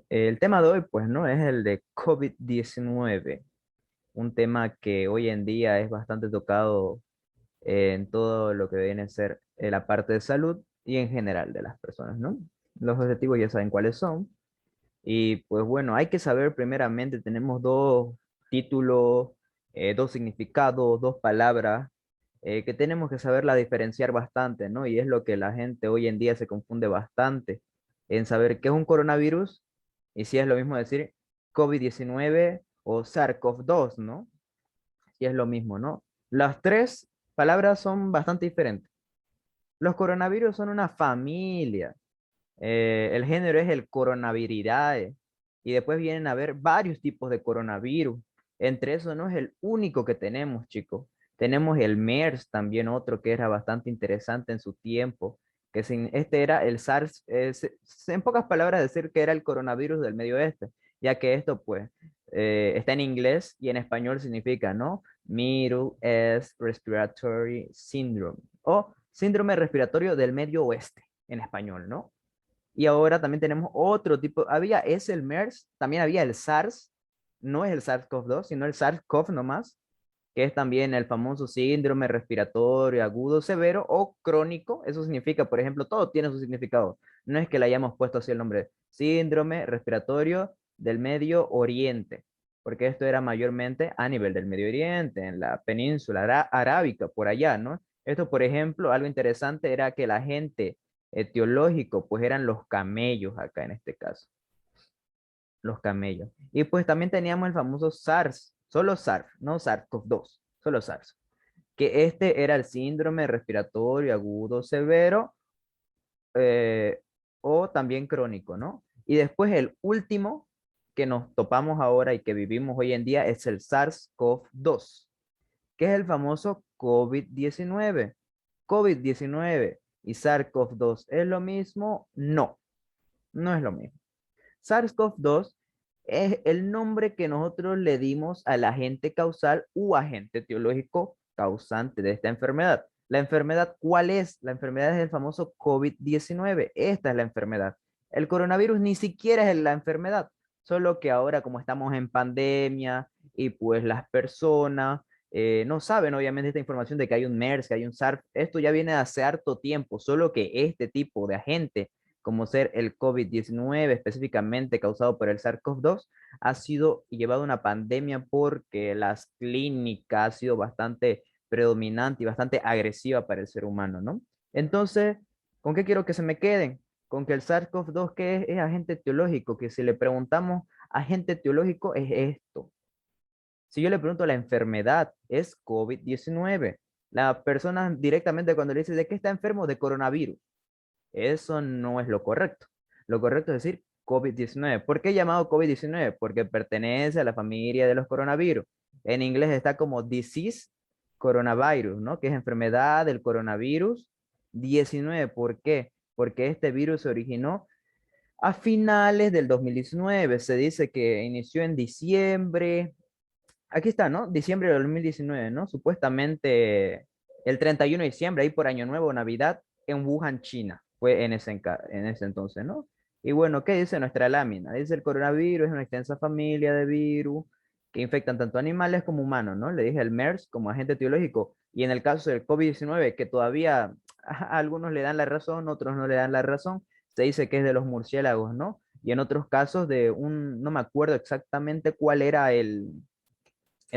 El tema de hoy, pues, ¿no? Es el de COVID-19, un tema que hoy en día es bastante tocado en todo lo que viene a ser la parte de salud y en general de las personas, ¿no? Los objetivos ya saben cuáles son. Y pues bueno, hay que saber primeramente, tenemos dos títulos, dos significados, dos palabras, que tenemos que saberla diferenciar bastante, ¿no? Y es lo que la gente hoy en día se confunde bastante en saber qué es un coronavirus y si es lo mismo decir COVID-19 o SARS-CoV-2, ¿no? Si es lo mismo, ¿no? Las tres palabras son bastante diferentes. Los coronavirus son una familia, el género es el Coronaviridae. Y después vienen a haber varios tipos de coronavirus. Entre esos no es el único que tenemos, chicos. Tenemos el MERS, también otro que era bastante interesante en su tiempo. Este era el SARS, en pocas palabras decir que era el coronavirus del Medio Oeste, ya que esto pues está en inglés y en español significa, ¿no? Middle East Respiratory Syndrome o síndrome respiratorio del Medio Oeste en español, ¿no? Y ahora también tenemos otro tipo, es el MERS, también había el SARS, no es el SARS-CoV-2, sino el SARS-CoV nomás, que es también el famoso síndrome respiratorio agudo severo o crónico. Eso significa, por ejemplo, todo tiene su significado. No es que le hayamos puesto así el nombre, síndrome respiratorio del Medio Oriente, porque esto era mayormente a nivel del Medio Oriente, en la península arábica, por allá, ¿no? Esto, por ejemplo, algo interesante era que la gente etiológico, pues eran los camellos acá en este caso, los camellos. Y pues también teníamos el famoso SARS, solo SARS, no SARS-CoV-2, solo SARS, que este era el síndrome respiratorio agudo severo eh, o también crónico, ¿no? Y después el último que nos topamos ahora y que vivimos hoy en día es el SARS-CoV-2, que es el famoso COVID-19. COVID-19 y SARS-CoV-2 ¿es lo mismo? No, no es lo mismo. SARS-CoV-2 es el nombre que nosotros le dimos al agente causal u agente etiológico causante de esta enfermedad. ¿La enfermedad cuál es? La enfermedad es el famoso COVID-19. Esta es la enfermedad. El coronavirus ni siquiera es la enfermedad, solo que ahora como estamos en pandemia y pues las personas no saben obviamente esta información de que hay un MERS, que hay un SARS, esto ya viene de hace harto tiempo, solo que este tipo de agente como ser el COVID-19 específicamente causado por el SARS-CoV-2, ha sido llevado a una pandemia porque las clínicas ha sido bastante predominante y bastante agresiva para el ser humano, ¿no? Entonces, ¿con qué quiero que se me queden? Con que el SARS-CoV-2, ¿qué es agente etiológico? Que si le preguntamos agente etiológico es esto. Si yo le pregunto la enfermedad, es COVID-19. La persona directamente cuando le dice, ¿de qué está enfermo? De coronavirus. Eso no es lo correcto. Lo correcto es decir COVID-19. ¿Por qué llamado COVID-19? Porque pertenece a la familia de los coronavirus. En inglés está como disease coronavirus, ¿no? Que es enfermedad del coronavirus 19. ¿Por qué? Porque este virus se originó a finales del 2019. Se dice que inició en diciembre. Aquí está, ¿no? Diciembre del 2019, ¿no? Supuestamente el 31 de diciembre, ahí por Año Nuevo, Navidad, en Wuhan, China. Fue en ese entonces, ¿no? Y bueno, ¿qué dice nuestra lámina? Dice el coronavirus es una extensa familia de virus que infectan tanto animales como humanos, ¿no? Le dije el MERS como agente etiológico. Y en el caso del COVID-19, que todavía a algunos le dan la razón, otros no le dan la razón, se dice que es de los murciélagos, ¿no? Y en otros casos de no me acuerdo exactamente cuál era el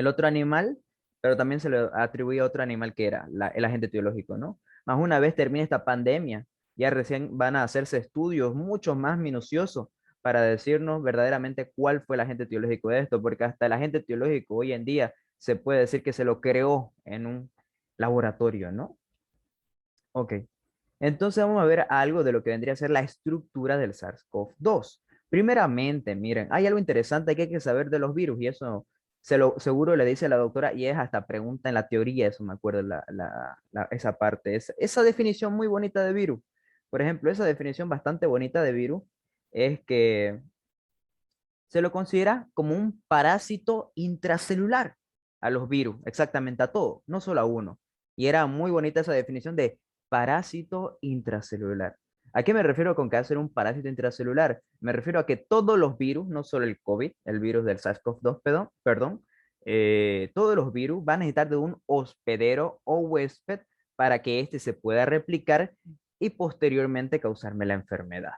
otro animal, pero también se le atribuía a otro animal que era el agente etiológico, ¿no? Más una vez termine esta pandemia, ya recién van a hacerse estudios mucho más minuciosos para decirnos verdaderamente cuál fue el agente etiológico de esto, porque hasta el agente etiológico hoy en día se puede decir que se lo creó en un laboratorio, ¿no? Ok. Entonces vamos a ver algo de lo que vendría a ser la estructura del SARS-CoV-2. Primeramente, miren, hay algo interesante que hay que saber de los virus y eso seguro le dice la doctora y es hasta pregunta en la teoría, eso me acuerdo, esa parte, esa definición muy bonita de virus. Por ejemplo, esa definición bastante bonita de virus es que se lo considera como un parásito intracelular a los virus, exactamente a todo, no solo a uno. Y era muy bonita esa definición de parásito intracelular. ¿A qué me refiero con que va a ser un parásito intracelular? Me refiero a que todos los virus, no solo el COVID, el virus del SARS-CoV-2, perdón, todos los virus van a necesitar de un hospedero o huésped para que éste se pueda replicar y posteriormente causarme la enfermedad.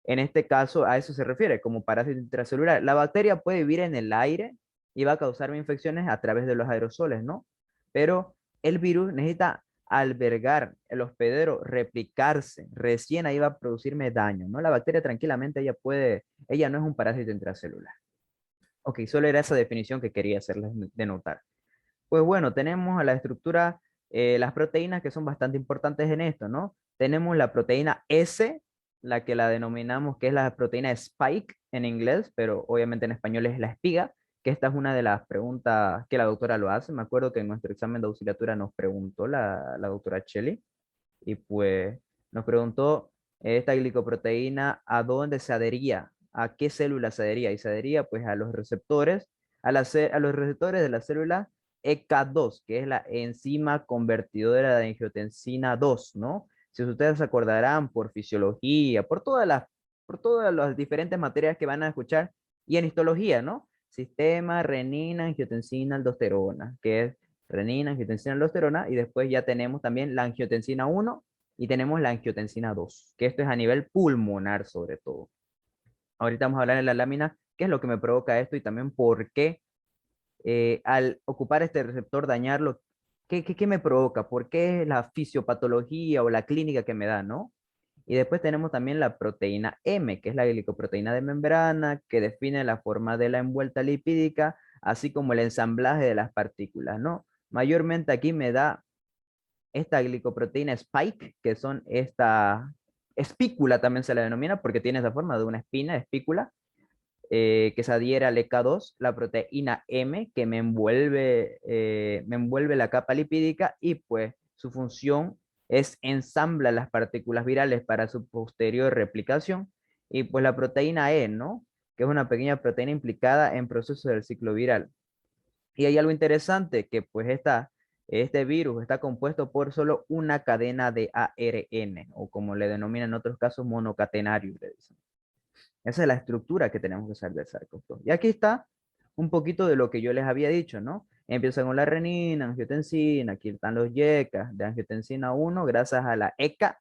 En este caso, a eso se refiere como parásito intracelular. La bacteria puede vivir en el aire y va a causarme infecciones a través de los aerosoles, ¿no? Pero el virus necesita albergar el hospedero, replicarse, recién ahí va a producirme daño, ¿no? La bacteria tranquilamente ella no es un parásito intracelular. Ok, solo era esa definición que quería hacerles de notar. Pues bueno, tenemos a la estructura, las proteínas que son bastante importantes en esto, ¿no? Tenemos la proteína S, la que la denominamos que es la proteína Spike en inglés, pero obviamente en español es la espiga, que esta es una de las preguntas que la doctora lo hace. Me acuerdo que en nuestro examen de auxiliatura nos preguntó la doctora Cheli, y pues nos preguntó esta glicoproteína a dónde se adhería, a qué célula se adhería, y se adhería pues a los receptores, a los receptores de la célula ECA2, que es la enzima convertidora de angiotensina 2, ¿no? Si ustedes se acordarán por fisiología, por todas las diferentes materias que van a escuchar, y en histología, ¿no? Sistema, renina, angiotensina, aldosterona, que es renina, angiotensina, aldosterona, y después ya tenemos también la angiotensina 1 y tenemos la angiotensina 2, que esto es a nivel pulmonar sobre todo. Ahorita vamos a hablar en la lámina qué es lo que me provoca esto y también por qué al ocupar este receptor dañarlo, ¿qué me provoca? ¿Por qué la fisiopatología o la clínica que me da, no? Y después tenemos también la proteína M, que es la glicoproteína de membrana, que define la forma de la envuelta lipídica, así como el ensamblaje de las partículas, ¿no? Mayormente aquí me da esta glicoproteína spike, que son esta espícula también se la denomina porque tiene esa forma de una espina, espícula, que se adhiere al ECA2, la proteína M, que me envuelve la capa lipídica y pues su función es ensambla las partículas virales para su posterior replicación. Y pues la proteína E, ¿no? Que es una pequeña proteína implicada en procesos del ciclo viral. Y hay algo interesante, que pues este virus está compuesto por solo una cadena de ARN, o como le denominan en otros casos, monocatenario, le dicen. Esa es la estructura que tenemos que saber del SARS-CoV-2. Y aquí está un poquito de lo que yo les había dicho, ¿no? Empieza con la renina, angiotensina, aquí están los YECA, de angiotensina 1, gracias a la ECA,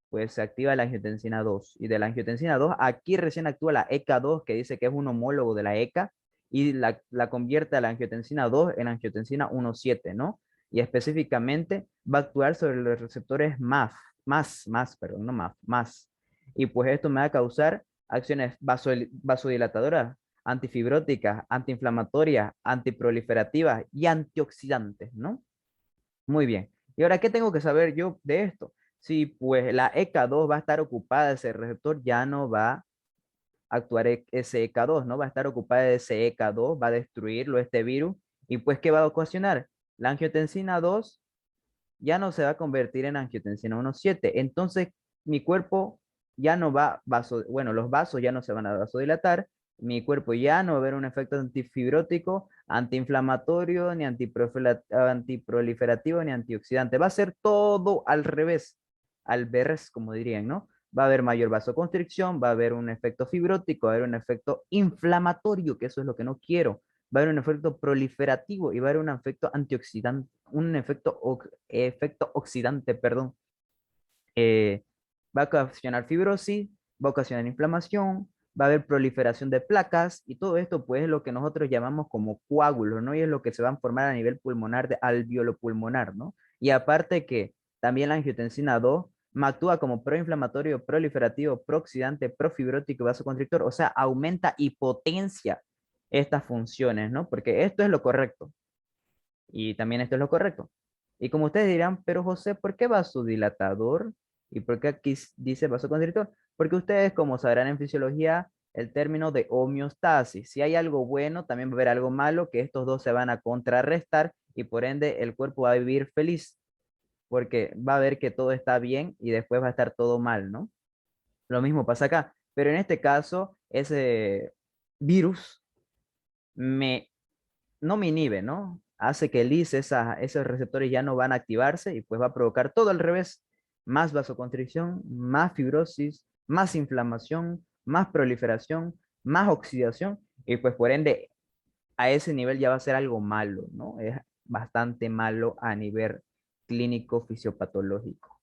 pues se activa la angiotensina 2. Y de la angiotensina 2, aquí recién actúa la ECA2, que dice que es un homólogo de la ECA, y la convierte a la angiotensina 2 en angiotensina 1,7, ¿no? Y específicamente va a actuar sobre los receptores perdón, no MAF, más. Y pues esto me va a causar acciones vasodilatadoras, antifibróticas, antiinflamatorias, antiproliferativas y antioxidantes, ¿no? Muy bien. ¿Y ahora qué tengo que saber yo de esto? Si pues la ECA2 va a estar ocupada, ese receptor ya no va a actuar ese ECA2, ¿no? Va a estar ocupada de ese ECA2, va a destruirlo este virus. ¿Y pues qué va a ocasionar? La angiotensina 2 ya no se va a convertir en angiotensina 1,7. Entonces, mi cuerpo ya no bueno, los vasos ya no se van a vasodilatar, mi cuerpo ya no va a haber un efecto antifibrótico, antiinflamatorio, ni antiproliferativo, ni antioxidante. Va a ser todo al revés, al revés, como dirían, ¿no? Va a haber mayor vasoconstricción, va a haber un efecto fibrótico, va a haber un efecto inflamatorio, que eso es lo que no quiero, va a haber un efecto proliferativo y va a haber un efecto antioxidante, efecto oxidante, perdón. Eh, Va a ocasionar fibrosis, va a ocasionar inflamación, va a haber proliferación de placas y todo esto pues es lo que nosotros llamamos como coágulos, ¿no? Y es lo que se va a formar a nivel pulmonar, alveolo pulmonar, ¿no? Y aparte que también la angiotensina 2 actúa como proinflamatorio, proliferativo, prooxidante, profibrótico y vasoconstrictor, o sea, aumenta y potencia estas funciones, ¿no? Porque esto es lo correcto y también esto es lo correcto. Y como ustedes dirán, pero José, ¿por qué vasodilatador? ¿Y por qué aquí dice vasoconstrictor? Porque ustedes, como sabrán en fisiología, el término de homeostasis. Si hay algo bueno, también va a haber algo malo, que estos dos se van a contrarrestar y por ende el cuerpo va a vivir feliz, porque va a ver que todo está bien y después va a estar todo mal, ¿no? Lo mismo pasa acá. Pero en este caso, ese virus me no me inhibe, ¿no? Hace que el IS, esos receptores ya no van a activarse y pues va a provocar todo al revés. más vasoconstricción, más fibrosis, más inflamación, más proliferación, más oxidación, y pues por ende a ese nivel ya va a ser algo malo, ¿no? Es bastante malo a nivel clínico fisiopatológico.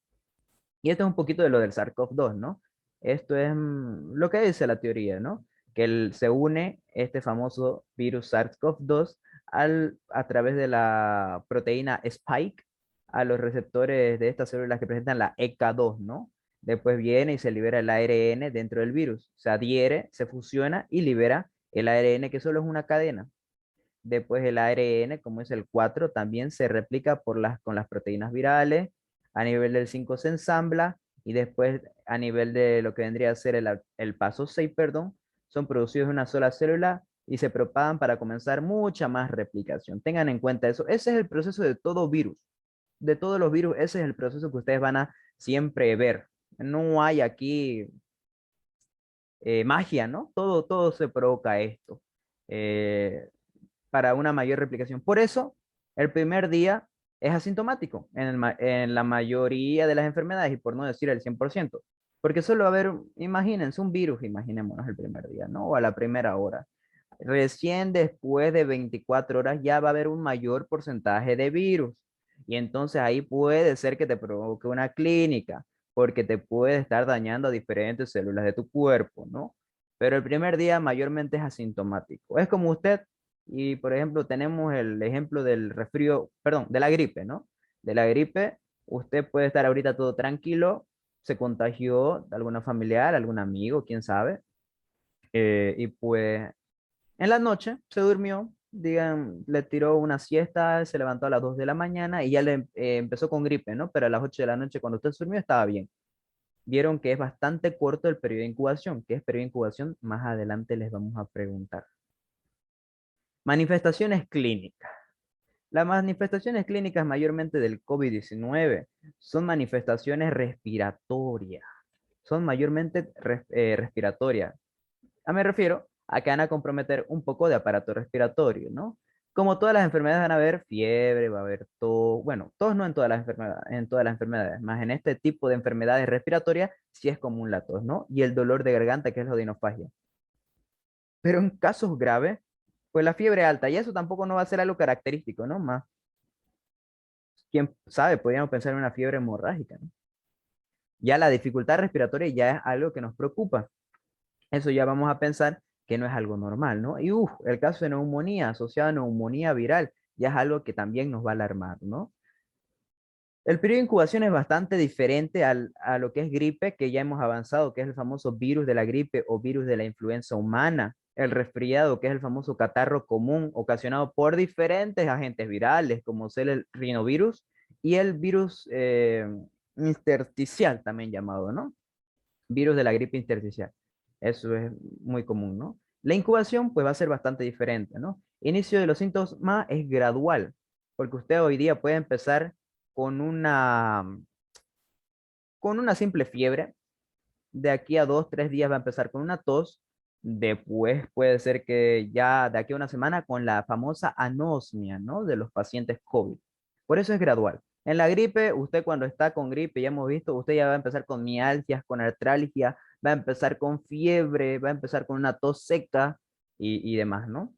Y esto es un poquito de lo del SARS-CoV-2, ¿no? Esto es lo que dice la teoría, ¿no? Que se une este famoso virus SARS-CoV-2 a través de la proteína Spike a los receptores de estas células que presentan la ECA2, ¿no? Después viene y se libera el ARN dentro del virus. Se adhiere, se fusiona y libera el ARN, que solo es una cadena. Después el ARN, como es el 4, también se replica con las proteínas virales. A nivel del 5 se ensambla y después a nivel de lo que vendría a ser el paso 6, perdón, son producidos en una sola célula y se propagan para comenzar mucha más replicación. Tengan en cuenta eso. Ese es el proceso de todo virus. De todos los virus, ese es el proceso que ustedes van a siempre ver. No hay aquí magia, ¿no? Todo se provoca esto. Eh, para una mayor replicación. Por eso, el primer día es asintomático en la mayoría de las enfermedades y por no decir el 100%. Porque solo va a haber, imagínense, un virus, imaginémonos el primer día, ¿no? O a la primera hora. Recién después de 24 horas ya va a haber un mayor porcentaje de virus. Y entonces ahí puede ser que te provoque una clínica, porque te puede estar dañando a diferentes células de tu cuerpo, ¿no? Pero el primer día mayormente es asintomático. Es como usted y, por ejemplo, tenemos el ejemplo del resfrío, perdón, de la gripe, ¿no? De la gripe, usted puede estar ahorita todo tranquilo, se contagió de alguna familiar, algún amigo, quién sabe, y pues en la noche se durmió, digan, le tiró una siesta, se levantó a las 2 de la mañana y ya empezó con gripe, ¿no? Pero a las 8 de la noche cuando usted se durmió estaba bien. Vieron que es bastante corto el periodo de incubación. ¿Qué es periodo de incubación? Más adelante les vamos a preguntar. Manifestaciones clínicas. Las manifestaciones clínicas mayormente del COVID-19 son manifestaciones respiratorias. Son mayormente respiratorias. Me refiero a que van a comprometer un poco de aparato respiratorio, ¿no? Como todas las enfermedades van a haber fiebre, va a haber tos, bueno, tos no en todas las enfermedades, más en este tipo de enfermedades respiratorias sí es común la tos, ¿no? Y el dolor de garganta, que es la odinofagia. Pero en casos graves, pues la fiebre alta, y eso tampoco no va a ser algo característico, ¿no? Más, quién sabe, podríamos pensar en una fiebre hemorrágica, ¿no? Ya la dificultad respiratoria ya es algo que nos preocupa. Eso ya vamos a pensar que no es algo normal, ¿no? Y el caso de neumonía asociado a neumonía viral ya es algo que también nos va a alarmar, ¿no? El periodo de incubación es bastante diferente a lo que es gripe, que ya hemos avanzado, que es el famoso virus de la gripe o virus de la influenza humana. El resfriado, que es el famoso catarro común ocasionado por diferentes agentes virales, como ser el rinovirus y el virus intersticial, también llamado, ¿no? Virus de la gripe intersticial. Eso es muy común, ¿no? La incubación, pues va a ser bastante diferente, ¿no? Inicio de los síntomas es gradual, porque usted hoy día puede empezar con con una simple fiebre. De aquí a 2, 3 días va a empezar con una tos. Después puede ser que ya de aquí a una semana con la famosa anosmia, ¿no? De los pacientes COVID. Por eso es gradual. En la gripe, usted cuando está con gripe, ya hemos visto, usted ya va a empezar con mialgias, con artralgia, va a empezar con fiebre, va a empezar con una tos seca y demás, ¿no?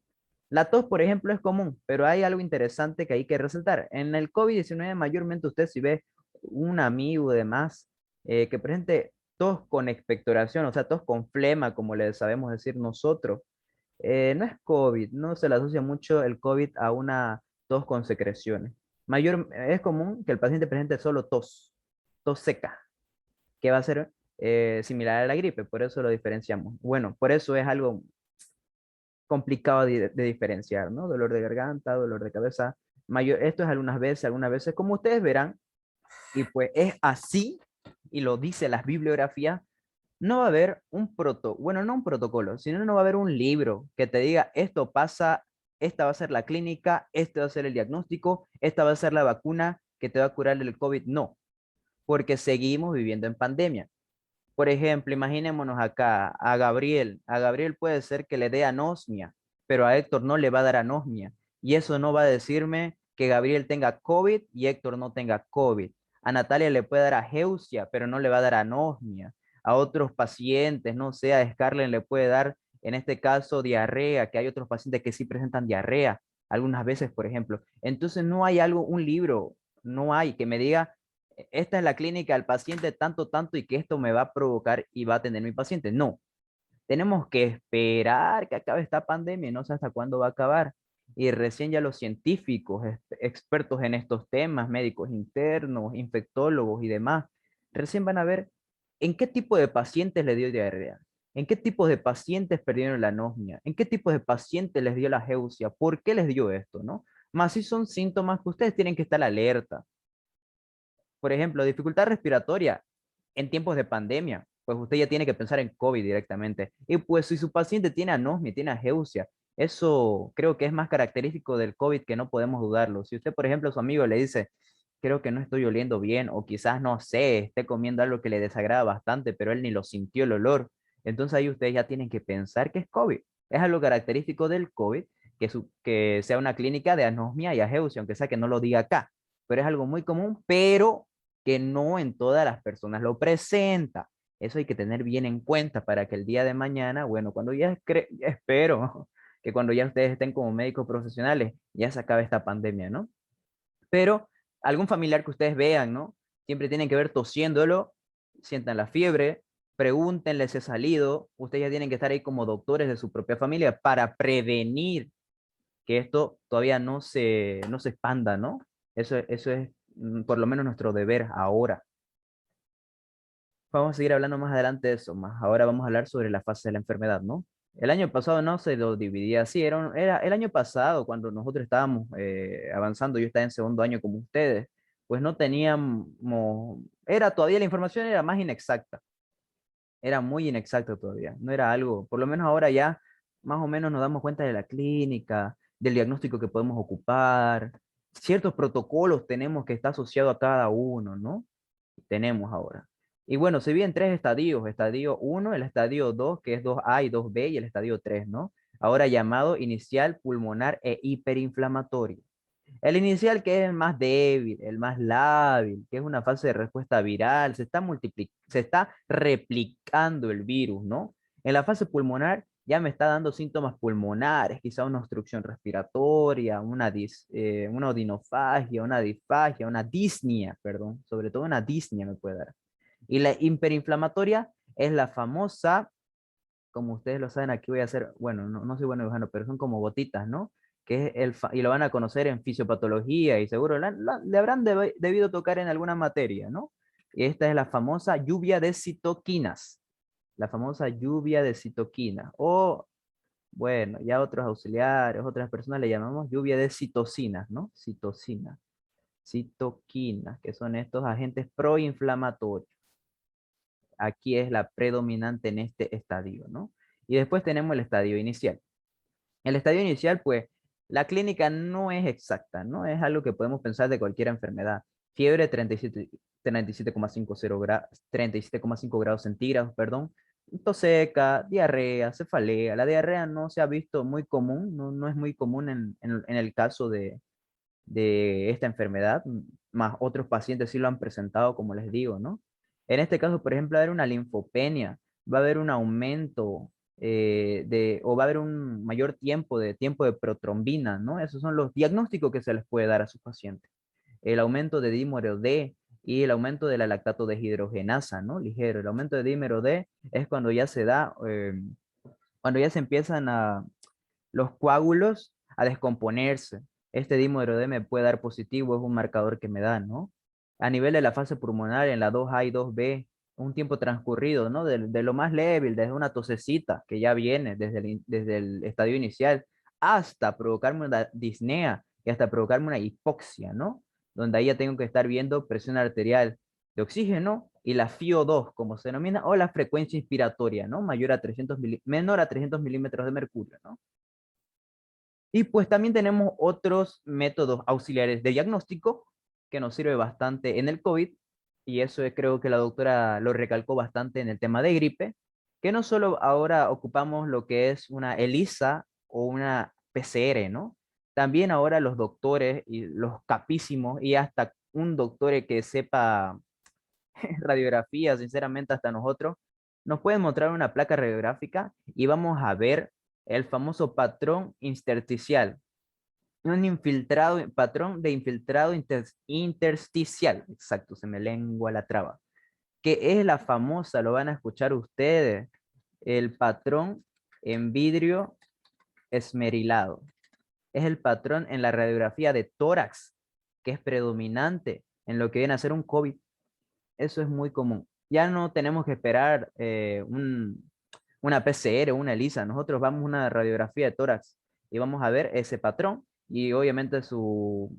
La tos, por ejemplo, es común, pero hay algo interesante que hay que resaltar. En el COVID-19, mayormente usted si ve un amigo y demás que presente tos con expectoración, o sea, tos con flema, como le sabemos decir nosotros, no es COVID, no se le asocia mucho el COVID a una tos con secreciones. Es común que el paciente presente solo tos seca, que va a ser similar a la gripe, por eso lo diferenciamos. Bueno, por eso es algo complicado de diferenciar, ¿no? Dolor de garganta, dolor de cabeza. Esto es algunas veces, como ustedes verán, y pues es así, y lo dice las bibliografías, no va a haber bueno, no un protocolo, sino no va a haber un libro que te diga, esto pasa, esta va a ser la clínica, este va a ser el diagnóstico, esta va a ser la vacuna que te va a curar el COVID. No, porque seguimos viviendo en pandemia. Por ejemplo, imaginémonos acá a Gabriel. A Gabriel puede ser que le dé anosmia, pero a Héctor no le va a dar anosmia. Y eso no va a decirme que Gabriel tenga COVID y Héctor no tenga COVID. A Natalia le puede dar ageusia, pero no le va a dar anosmia. A otros pacientes, no sé, a Scarlett le puede dar, en este caso, diarrea, que hay otros pacientes que sí presentan diarrea, algunas veces, por ejemplo. Entonces, no hay algo, un libro, no hay que me diga, esta es la clínica del paciente tanto, tanto, y que esto me va a provocar y va a tener mi paciente. No, tenemos que esperar que acabe esta pandemia, no sé hasta cuándo va a acabar. Y recién ya los científicos, expertos en estos temas, médicos internos, infectólogos y demás, recién van a ver en qué tipo de pacientes le dio diarrea, en qué tipos de pacientes perdieron la anosmia, en qué tipos de pacientes les dio la geusia, por qué les dio esto, ¿no? Más si son síntomas que ustedes tienen que estar alerta. Por ejemplo, dificultad respiratoria en tiempos de pandemia, pues usted ya tiene que pensar en COVID directamente. Y pues si su paciente tiene anosmia, tiene ageusia, eso creo que es más característico del COVID, que no podemos dudarlo. Si usted, por ejemplo, a su amigo le dice, creo que no estoy oliendo bien, o quizás, no sé, esté comiendo algo que le desagrada bastante, pero él ni lo sintió el olor, entonces ahí ustedes ya tienen que pensar que es COVID. Es algo característico del COVID, que sea una clínica de anosmia y ageusia, aunque sea que no lo diga acá, pero es algo muy común, pero que no en todas las personas lo presenta. Eso hay que tener bien en cuenta para que el día de mañana, bueno, cuando espero que cuando ya ustedes estén como médicos profesionales, ya se acabe esta pandemia, ¿no? Pero algún familiar que ustedes vean, ¿no? Siempre tienen que ver tosiéndolo, sientan la fiebre, pregúntenle si ha salido, ustedes ya tienen que estar ahí como doctores de su propia familia para prevenir que esto todavía no se expanda, ¿no? Eso es por lo menos nuestro deber ahora. Vamos a seguir hablando más adelante de eso, más ahora vamos a hablar sobre la fase de la enfermedad, ¿no? El año pasado no se lo dividía así, era el año pasado cuando nosotros estábamos avanzando, yo estaba en segundo año como ustedes, pues no teníamos, era todavía la información era más inexacta, era muy inexacta todavía, no era algo, por lo menos ahora ya más o menos nos damos cuenta de la clínica, del diagnóstico que podemos ocupar, ciertos protocolos tenemos que estar asociado a cada uno, ¿no? Tenemos ahora. Y bueno, se divide en tres estadios. Estadio uno, el estadio 2 que es 2A y 2B, y el estadio 3, ¿no? Ahora llamado inicial, pulmonar e hiperinflamatorio. El inicial, que es el más débil, el más lábil, que es una fase de respuesta viral, se está replicando el virus, ¿no? En la fase pulmonar ya me está dando síntomas pulmonares, quizá una obstrucción respiratoria, una odinofagia, una disfagia, una disnea, perdón, sobre todo una disnea me puede dar. Y la hiperinflamatoria es la famosa, como ustedes lo saben, aquí voy a hacer, bueno, no soy bueno dibujando, pero son como gotitas, ¿no? Que es y lo van a conocer en fisiopatología y seguro le habrán debido tocar en alguna materia, ¿no? Y esta es la famosa lluvia de citoquinas, la famosa lluvia de citoquinas, o bueno, ya otros auxiliares, otras personas le llamamos lluvia de citocinas, ¿no? Citocinas, citoquinas, que son estos agentes proinflamatorios. Aquí es la predominante en este estadio, ¿no? Y después tenemos el estadio inicial. El estadio inicial, pues, la clínica no es exacta, ¿no? Es algo que podemos pensar de cualquier enfermedad. Fiebre 37,5 grados centígrados, perdón. Tos seca, diarrea, cefalea. La diarrea no se ha visto muy común, no es muy común en el caso de esta enfermedad, más otros pacientes sí lo han presentado, como les digo, ¿no? En este caso, por ejemplo, va a haber una linfopenia, va a haber un aumento o va a haber un mayor tiempo de protrombina, ¿no? Esos son los diagnósticos que se les puede dar a sus pacientes. El aumento de dímero D y el aumento de la lactato deshidrogenasa, ¿no? Ligero. El aumento de dímero D es cuando ya se da, cuando ya se empiezan los coágulos a descomponerse. Este dímero D me puede dar positivo, es un marcador que me da, ¿no? A nivel de la fase pulmonar, en la 2A y 2B, un tiempo transcurrido, ¿no? De lo más leve, desde una tosecita que ya viene desde el estadio inicial, hasta provocarme una disnea y hasta provocarme una hipoxia, ¿no? Donde ahí ya tengo que estar viendo presión arterial de oxígeno y la FiO2, como se denomina, o la frecuencia inspiratoria, ¿no? Menor a 300 milímetros de mercurio, ¿no? Y pues también tenemos otros métodos auxiliares de diagnóstico que nos sirve bastante en el COVID, y eso creo que la doctora lo recalcó bastante en el tema de gripe, que no solo ahora ocupamos lo que es una ELISA o una PCR, ¿no? También ahora los doctores y los capísimos y hasta un doctor que sepa radiografía, sinceramente, hasta nosotros, nos pueden mostrar una placa radiográfica y vamos a ver el famoso patrón intersticial, un infiltrado, patrón de infiltrado intersticial, exacto, se me lengua la traba, que es la famosa, lo van a escuchar ustedes, el patrón en vidrio esmerilado. Es el patrón en la radiografía de tórax, que es predominante en lo que viene a ser un COVID. Eso es muy común. Ya no tenemos que esperar una PCR o una ELISA. Nosotros vamos a una radiografía de tórax y vamos a ver ese patrón y obviamente su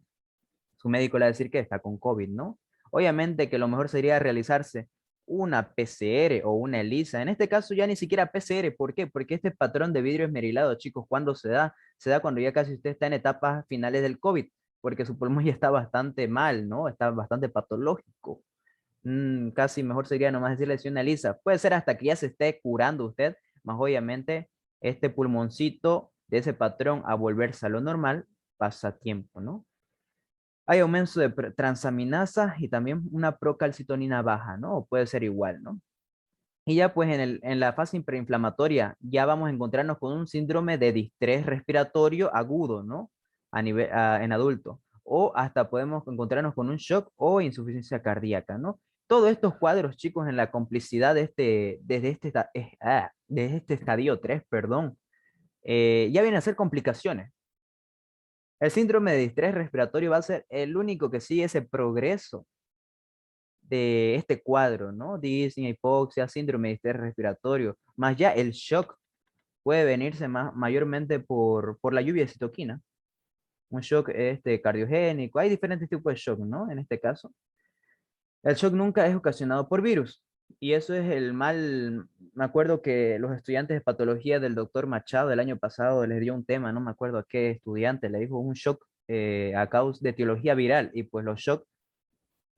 médico le va a decir que está con COVID, ¿no? Obviamente que lo mejor sería realizarse una PCR o una ELISA. En este caso ya ni siquiera PCR. ¿Por qué? Porque este patrón de vidrio esmerilado, chicos, ¿cuándo se da? Se da cuando ya casi usted está en etapas finales del COVID, porque su pulmón ya está bastante mal, ¿no? Está bastante patológico. Casi mejor sería nomás decirle si una ELISA. Puede ser hasta que ya se esté curando usted, más obviamente este pulmoncito de ese patrón a volverse a lo normal pasa tiempo, ¿no? Hay aumento de transaminasa y también una procalcitonina baja, ¿no? O puede ser igual, ¿no? Y ya pues en la fase preinflamatoria ya vamos a encontrarnos con un síndrome de distrés respiratorio agudo, ¿no? En adulto. O hasta podemos encontrarnos con un shock o insuficiencia cardíaca, ¿no? Todos estos cuadros, chicos, en la complicidad desde este estadio 3, perdón, ya vienen a ser complicaciones. El síndrome de distrés respiratorio va a ser el único que sigue ese progreso de este cuadro, ¿no? Disney, hipoxia, síndrome de estrés respiratorio, más ya el shock puede venirse mayormente por la lluvia de citoquina, un shock cardiogénico, hay diferentes tipos de shock, ¿no? En este caso, el shock nunca es ocasionado por virus, y eso es el mal, me acuerdo que los estudiantes de patología del doctor Machado el año pasado les dio un tema, no me acuerdo a qué estudiante, le dijo un shock a causa de etiología viral, y pues los shocks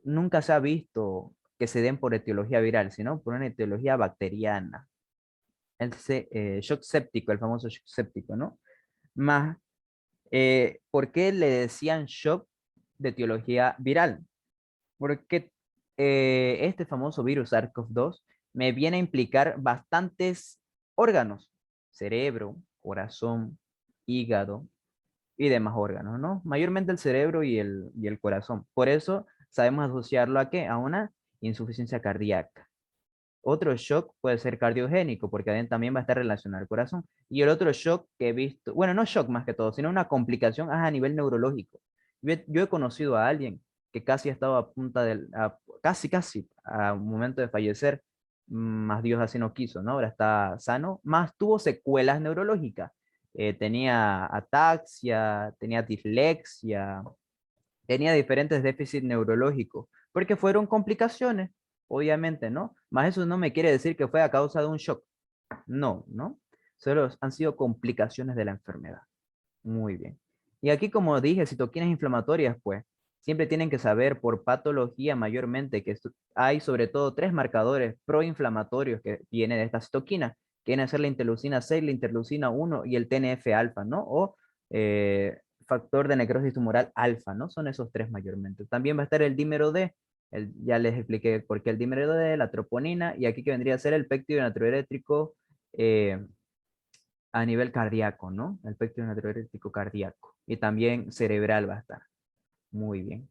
nunca se ha visto que se den por etiología viral, sino por una etiología bacteriana. Entonces, shock séptico, el famoso shock séptico, ¿no? Más, ¿por qué le decían shock de etiología viral? Porque este famoso virus SARS-CoV-2 me viene a implicar bastantes órganos, cerebro, corazón, hígado y demás órganos, ¿no? Mayormente el cerebro y el corazón. Por eso sabemos asociarlo a qué? A una insuficiencia cardíaca. Otro shock puede ser cardiogénico, porque también va a estar relacionado al corazón. Y el otro shock que he visto, bueno, no shock más que todo, sino una complicación a nivel neurológico. Yo he conocido a alguien que casi estaba a punta casi a un momento de fallecer, más Dios así no quiso, ¿no? Ahora está sano, más tuvo secuelas neurológicas. Tenía ataxia, tenía dislexia, tenía diferentes déficits neurológicos, porque fueron complicaciones, obviamente, ¿no? Más eso no me quiere decir que fue a causa de un shock. No, ¿no? Solo han sido complicaciones de la enfermedad. Muy bien. Y aquí, como dije, citoquinas inflamatorias, pues, siempre tienen que saber por patología mayormente que hay sobre todo tres marcadores proinflamatorios que vienen de esta citoquina, que vienen a ser la interleucina 6, la interleucina 1 y el TNF-alfa, ¿no? O factor de necrosis tumoral alfa, ¿no? Son esos tres mayormente. También va a estar el dímero D, ya les expliqué por qué el dímero D, la troponina, y aquí que vendría a ser el péptido natriurétrico a nivel cardíaco, ¿no? El péptido natriurético cardíaco. Y también cerebral va a estar. Muy bien.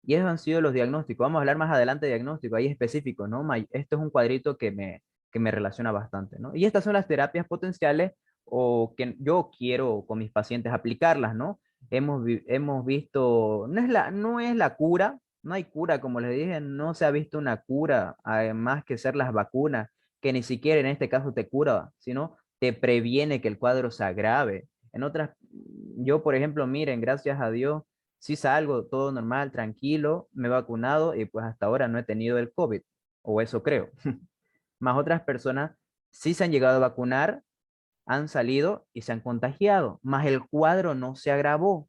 Y esos han sido los diagnósticos. Vamos a hablar más adelante de diagnóstico, ahí específico, ¿no? Esto es un cuadrito que me relaciona bastante, ¿no? Y estas son las terapias potenciales o que yo quiero con mis pacientes aplicarlas, ¿no? Hemos visto, no es la cura, no hay cura, como les dije, no se ha visto una cura, además que ser las vacunas, que ni siquiera en este caso te cura, sino te previene que el cuadro se agrave. En otras, yo por ejemplo, miren, gracias a Dios sí salgo todo normal, tranquilo, me he vacunado y pues hasta ahora no he tenido el COVID, o eso creo. Más otras personas sí se han llegado a vacunar, han salido y se han contagiado, más el cuadro no se agravó.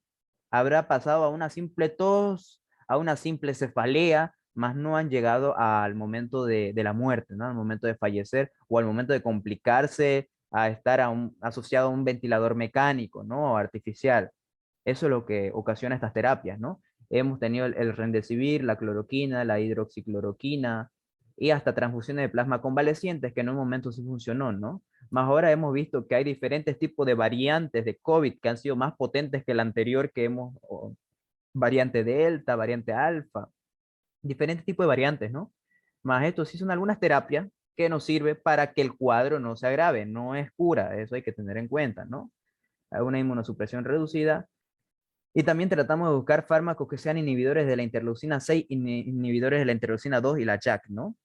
Habrá pasado a una simple tos, a una simple cefalea, más no han llegado al momento de la muerte, ¿no? Al momento de fallecer o al momento de complicarse, a estar asociado a un ventilador mecánico, ¿no? O artificial. Eso es lo que ocasiona estas terapias, ¿no? hemos tenido el remdesivir, la cloroquina, la hidroxicloroquina y hasta transfusiones de plasma convalecientes que en un momento sí funcionó, ¿no? Más ahora hemos visto que hay diferentes tipos de variantes de COVID que han sido más potentes que la anterior que hemos, variante Delta, variante Alfa, diferentes tipos de variantes, ¿no? Más esto sí son algunas terapias que nos sirve para que el cuadro no se agrave, no es cura, eso hay que tener en cuenta, ¿no? Hay una inmunosupresión reducida y también tratamos de buscar fármacos que sean inhibidores de la interleucina 6, inhibidores de la interleucina 2 y la JAK, ¿no?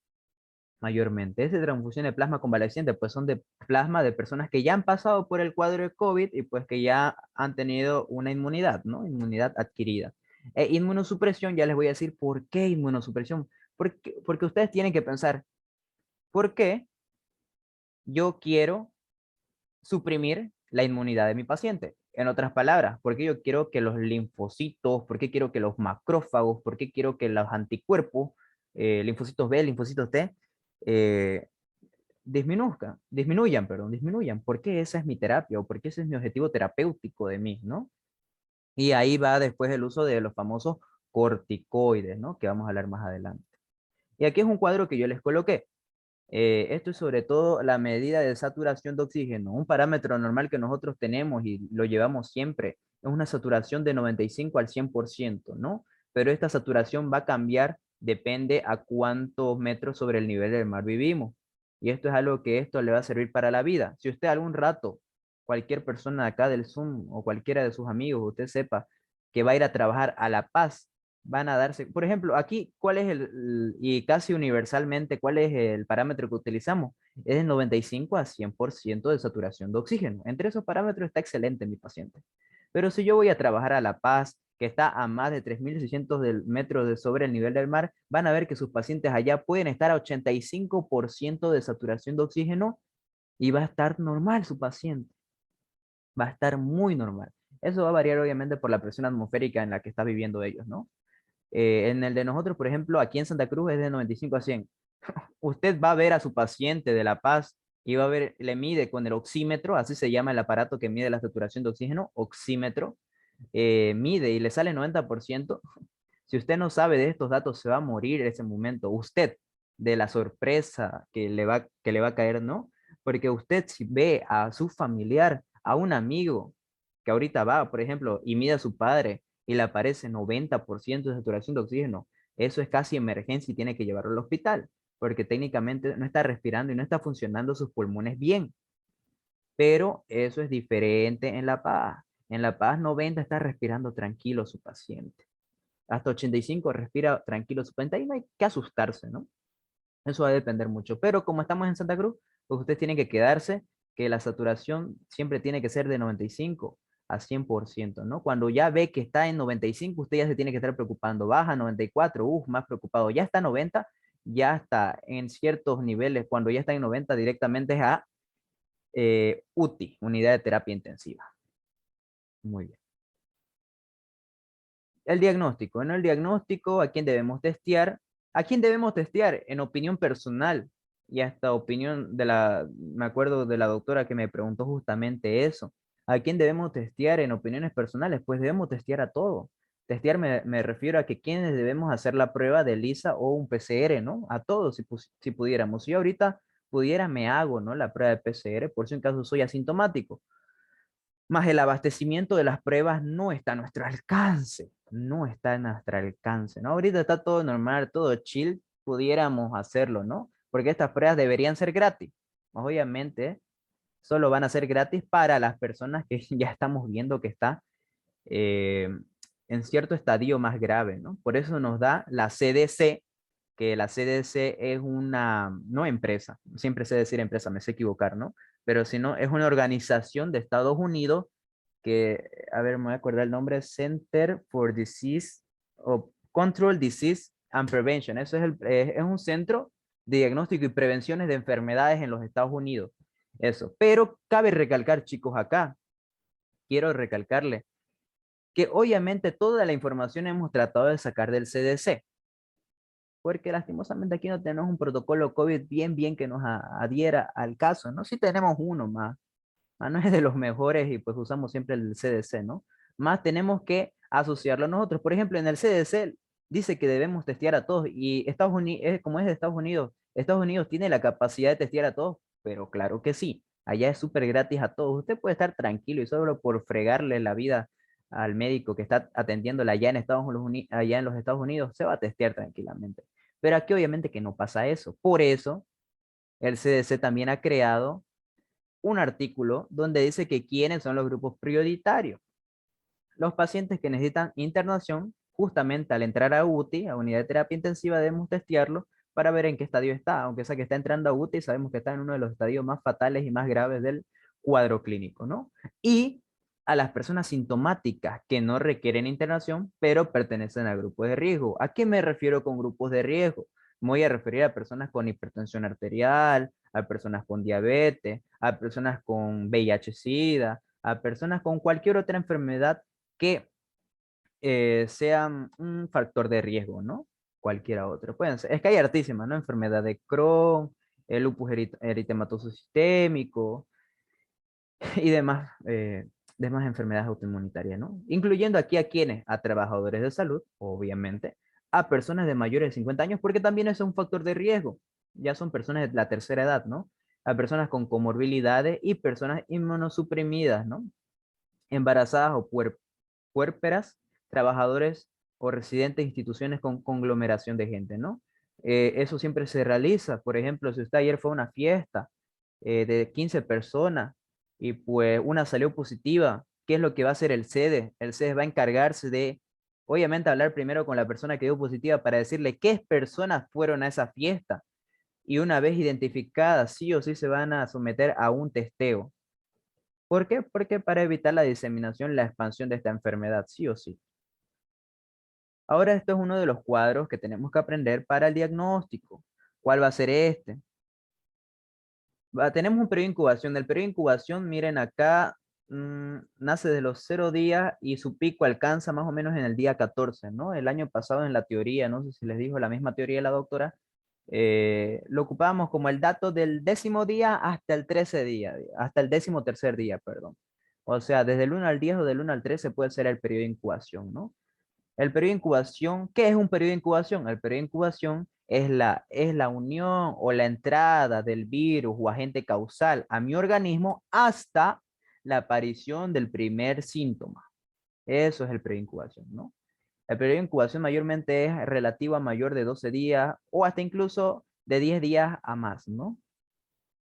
Mayormente. Esa transfusión de plasma convaleciente, pues son de plasma de personas que ya han pasado por el cuadro de COVID y pues que ya han tenido una inmunidad, ¿no? Inmunidad adquirida. Inmunosupresión, ya les voy a decir por qué inmunosupresión. Porque ustedes tienen que pensar, ¿por qué yo quiero suprimir la inmunidad de mi paciente? En otras palabras, ¿por qué yo quiero que los linfocitos, por qué quiero que los macrófagos, por qué quiero que los anticuerpos, linfocitos B, linfocitos T, eh, disminuyan, porque esa es mi terapia o porque ese es mi objetivo terapéutico de mí, ¿no? Y ahí va después el uso de los famosos corticoides, ¿no? Que vamos a hablar más adelante. Y aquí es un cuadro que yo les coloqué. Esto es sobre todo la medida de saturación de oxígeno, un parámetro normal que nosotros tenemos y lo llevamos siempre. Es una saturación de 95 al 100%, ¿no? Pero esta saturación va a cambiar, depende a cuántos metros sobre el nivel del mar vivimos. Y esto es algo que esto le va a servir para la vida. Si usted algún rato, cualquier persona de acá del Zoom o cualquiera de sus amigos, usted sepa que va a ir a trabajar a La Paz, van a darse, por ejemplo, aquí, ¿cuál es y casi universalmente, cuál es el parámetro que utilizamos? Es de 95 a 100% de saturación de oxígeno. Entre esos parámetros está excelente mi paciente. Pero si yo voy a trabajar a La Paz, que está a más de 3.600 metros de sobre el nivel del mar, van a ver que sus pacientes allá pueden estar a 85% de saturación de oxígeno y va a estar normal su paciente. Va a estar muy normal. Eso va a variar obviamente por la presión atmosférica en la que está viviendo ellos, ¿no? En el de nosotros, por ejemplo, aquí en Santa Cruz es de 95 a 100. Usted va a ver a su paciente de La Paz y va a ver, le mide con el oxímetro, así se llama el aparato que mide la saturación de oxígeno, oxímetro, mide y le sale 90%. Si usted no sabe de estos datos, se va a morir en ese momento. Usted, de la sorpresa que le va a caer, ¿no? Porque usted si ve a su familiar, a un amigo que ahorita va, por ejemplo, y mide a su padre y le aparece 90% de saturación de oxígeno, eso es casi emergencia y tiene que llevarlo al hospital, porque técnicamente no está respirando y no está funcionando sus pulmones bien. Pero eso es diferente en La Paz. En La Paz 90 está respirando tranquilo su paciente. Hasta 85 respira tranquilo su paciente. Ahí no hay que asustarse, ¿no? Eso va a depender mucho. Pero como estamos en Santa Cruz, pues ustedes tienen que quedarse que la saturación siempre tiene que ser de 95 a 100%, ¿no? Cuando ya ve que está en 95, usted ya se tiene que estar preocupando. Baja a 94, más preocupado. Ya está a 90, ya está en ciertos niveles. Cuando ya está en 90, directamente es a UTI, unidad de terapia intensiva. Muy bien. El diagnóstico. En el diagnóstico, ¿a quién debemos testear? ¿A quién debemos testear? En opinión personal y hasta opinión me acuerdo de la doctora que me preguntó justamente eso. ¿A quién debemos testear en opiniones personales? Pues debemos testear a todo. Testear me refiero a que quienes debemos hacer la prueba de ELISA o un PCR, ¿no? A todos, si pudiéramos. Si yo ahorita pudiera, me hago, ¿no? La prueba de PCR, por si en caso soy asintomático. Más el abastecimiento de las pruebas no está a nuestro alcance, no está a nuestro alcance, ¿no? Ahorita está todo normal, todo chill, pudiéramos hacerlo, ¿no? Porque estas pruebas deberían ser gratis. Obviamente, solo van a ser gratis para las personas que ya estamos viendo que está eh, en cierto estadio más grave, ¿no? Por eso nos da la CDC, que la CDC es una, no empresa, siempre sé decir empresa, me sé equivocar, ¿no? Pero si no, es una organización de Estados Unidos que, a ver, me voy a acordar el nombre, Center for Disease o Control Disease and Prevention. Eso es un centro de diagnóstico y prevenciones de enfermedades en los Estados Unidos. Eso. Pero cabe recalcar, chicos, acá, quiero recalcarle que obviamente toda la información hemos tratado de sacar del CDC, porque lastimosamente aquí no tenemos un protocolo COVID bien que nos adhiera al caso, ¿no? Sí tenemos uno más, no es de los mejores y pues usamos siempre el CDC, ¿no? Más tenemos que asociarlo a nosotros. Por ejemplo, en el CDC dice que debemos testear a todos y Estados Unidos, como es de Estados Unidos tiene la capacidad de testear a todos, pero claro que sí, allá es súper gratis a todos. Usted puede estar tranquilo y solo por fregarle la vida al médico que está atendiéndola allá en allá en los Estados Unidos, se va a testear tranquilamente. Pero aquí obviamente que no pasa eso. Por eso, el CDC también ha creado un artículo donde dice que quiénes son los grupos prioritarios. Los pacientes que necesitan internación, justamente al entrar a UTI, a unidad de terapia intensiva, debemos testearlo para ver en qué estadio está. Aunque sea que está entrando a UTI, sabemos que está en uno de los estadios más fatales y más graves del cuadro clínico, ¿no? Y a las personas sintomáticas que no requieren internación, pero pertenecen al grupo de riesgo. ¿A qué me refiero con grupos de riesgo? Me voy a referir a personas con hipertensión arterial, a personas con diabetes, a personas con VIH-Sida, a personas con cualquier otra enfermedad que sean un factor de riesgo, ¿no? Cualquiera otro. Pueden ser, es que hay hartísimas, ¿no? Enfermedad de Crohn, el lupus eritematoso sistémico y demás enfermedades autoinmunitarias, ¿no? Incluyendo aquí a quienes, a trabajadores de salud, obviamente, a personas de mayores de 50 años, porque también es un factor de riesgo. Ya son personas de la tercera edad, ¿no? A personas con comorbilidades y personas inmunosuprimidas, ¿no? Embarazadas o puérperas, trabajadores o residentes de instituciones con conglomeración de gente, ¿no? Eso siempre se realiza. Por ejemplo, si usted ayer fue a una fiesta de 15 personas y pues una salió positiva, ¿qué es lo que va a hacer el sede? El sede va a encargarse de, obviamente, hablar primero con la persona que dio positiva para decirle qué personas fueron a esa fiesta. Y una vez identificadas, sí o sí se van a someter a un testeo. ¿Por qué? Porque para evitar la diseminación, la expansión de esta enfermedad, sí o sí. Ahora esto es uno de los cuadros que tenemos que aprender para el diagnóstico. ¿Cuál va a ser este? Tenemos un periodo de incubación. Del periodo de incubación, miren acá, nace de los 0 días y su pico alcanza más o menos en el día 14, ¿no? El año pasado en la teoría, no sé si les dijo la misma teoría de la doctora, lo ocupábamos como el dato del 10.º día hasta el 13 día, hasta el 13.º día, perdón. O sea, desde el 1 al 10 o del 1 al 13 puede ser el periodo de incubación, ¿no? El periodo de incubación, ¿qué es un periodo de incubación? El periodo de incubación es la unión o la entrada del virus o agente causal a mi organismo hasta la aparición del primer síntoma. Eso es el periodo de incubación, ¿no? El periodo de incubación mayormente es relativo a mayor de 12 días o hasta incluso de 10 días a más, ¿no?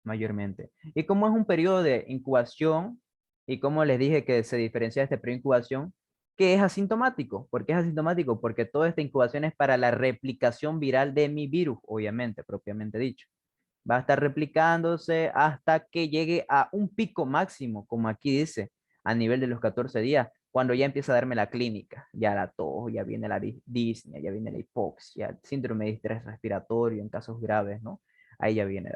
Mayormente. Y como es un periodo de incubación, y como les dije que se diferencia de este periodo de incubación, que es asintomático. ¿Por qué es asintomático? Porque toda esta incubación es para la replicación viral de mi virus, obviamente, propiamente dicho. Va a estar replicándose hasta que llegue a un pico máximo, como aquí dice, a nivel de los 14 días, cuando ya empieza a darme la clínica, ya la tos, ya viene la disnea, ya viene la hipoxia, el síndrome de estrés respiratorio en casos graves, ¿no? Ahí ya viene.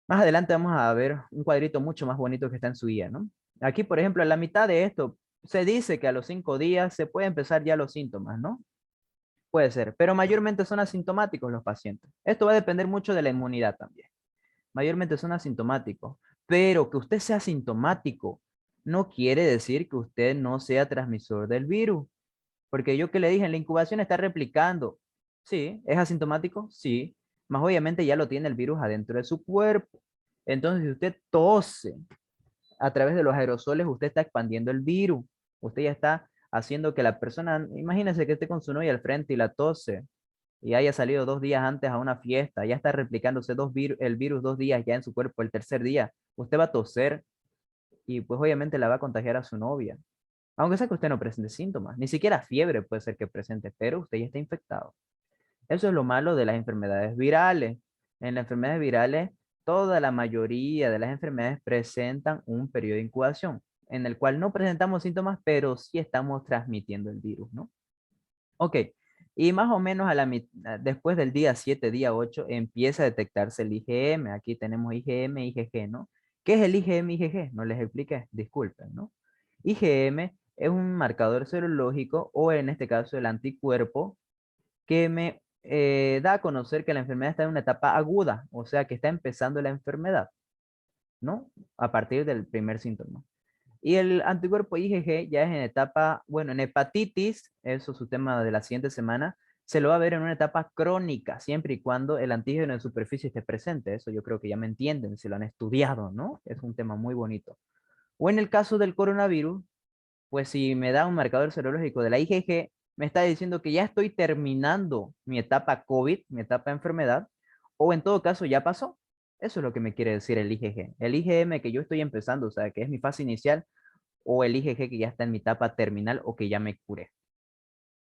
Más adelante vamos a ver un cuadrito mucho más bonito que está en su guía, ¿no? Aquí, por ejemplo, en la mitad de esto, se dice que a los 5 días se puede empezar ya los síntomas, ¿no? Puede ser, pero mayormente son asintomáticos los pacientes. Esto va a depender mucho de la inmunidad también. Mayormente son asintomáticos, pero que usted sea asintomático no quiere decir que usted no sea transmisor del virus, porque yo que le dije, en la incubación está replicando. Sí, ¿es asintomático? Sí, más obviamente ya lo tiene el virus adentro de su cuerpo. Entonces, si usted tose a través de los aerosoles, usted está expandiendo el virus. Usted ya está haciendo que la persona, imagínese que esté con su novia al frente y la tose y haya salido 2 días antes a una fiesta, ya está replicándose el virus 2 días ya en su cuerpo, el tercer día, usted va a toser y pues obviamente la va a contagiar a su novia. Aunque sea que usted no presente síntomas, ni siquiera fiebre puede ser que presente, pero usted ya está infectado. Eso es lo malo de las enfermedades virales. En las enfermedades virales, toda la mayoría de las enfermedades presentan un periodo de incubación, en el cual no presentamos síntomas, pero sí estamos transmitiendo el virus, ¿no? Ok, y más o menos después del día 7, día 8, empieza a detectarse el IgM. Aquí tenemos IgM, IgG, ¿no? ¿Qué es el IgM, IgG? No les expliqué, disculpen, ¿no? IgM es un marcador serológico o en este caso el anticuerpo que me da a conocer que la enfermedad está en una etapa aguda, o sea que está empezando la enfermedad, ¿no? A partir del primer síntoma. Y el anticuerpo IgG ya es en etapa, bueno, en hepatitis, eso es su tema de la siguiente semana, se lo va a ver en una etapa crónica, siempre y cuando el antígeno en superficie esté presente. Eso yo creo que ya me entienden, si lo han estudiado, ¿no? Es un tema muy bonito. O en el caso del coronavirus, pues si me da un marcador serológico de la IgG, me está diciendo que ya estoy terminando mi etapa COVID, mi etapa de enfermedad, o en todo caso ya pasó. Eso es lo que me quiere decir el IgG. El IgM que yo estoy empezando, o sea, que es mi fase inicial, o el IgG que ya está en mi etapa terminal o que ya me curé.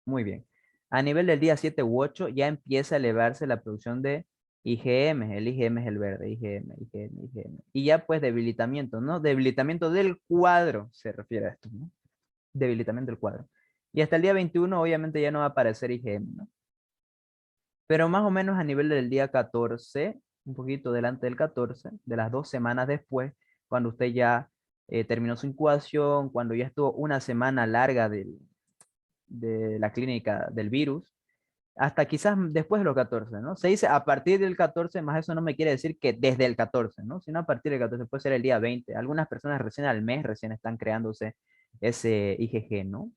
Muy bien. A nivel del día 7 u 8 ya empieza a elevarse la producción de IgM. El IgM es el verde. IgM, IgM, IgM. Y ya pues debilitamiento, ¿no? Debilitamiento del cuadro se refiere a esto, ¿no? Debilitamiento del cuadro. Y hasta el día 21 obviamente ya no va a aparecer IgM, ¿no? Pero más o menos a nivel del día 14, un poquito delante del 14, de las 2 semanas después, cuando usted ya terminó su incubación, cuando ya estuvo una semana larga de la clínica del virus, hasta quizás después de los 14, ¿no? Se dice a partir del 14, más eso no me quiere decir que desde el 14, ¿no? Sino a partir del 14, puede ser el día 20. Algunas personas recién al mes, recién están creándose ese IgG, ¿no?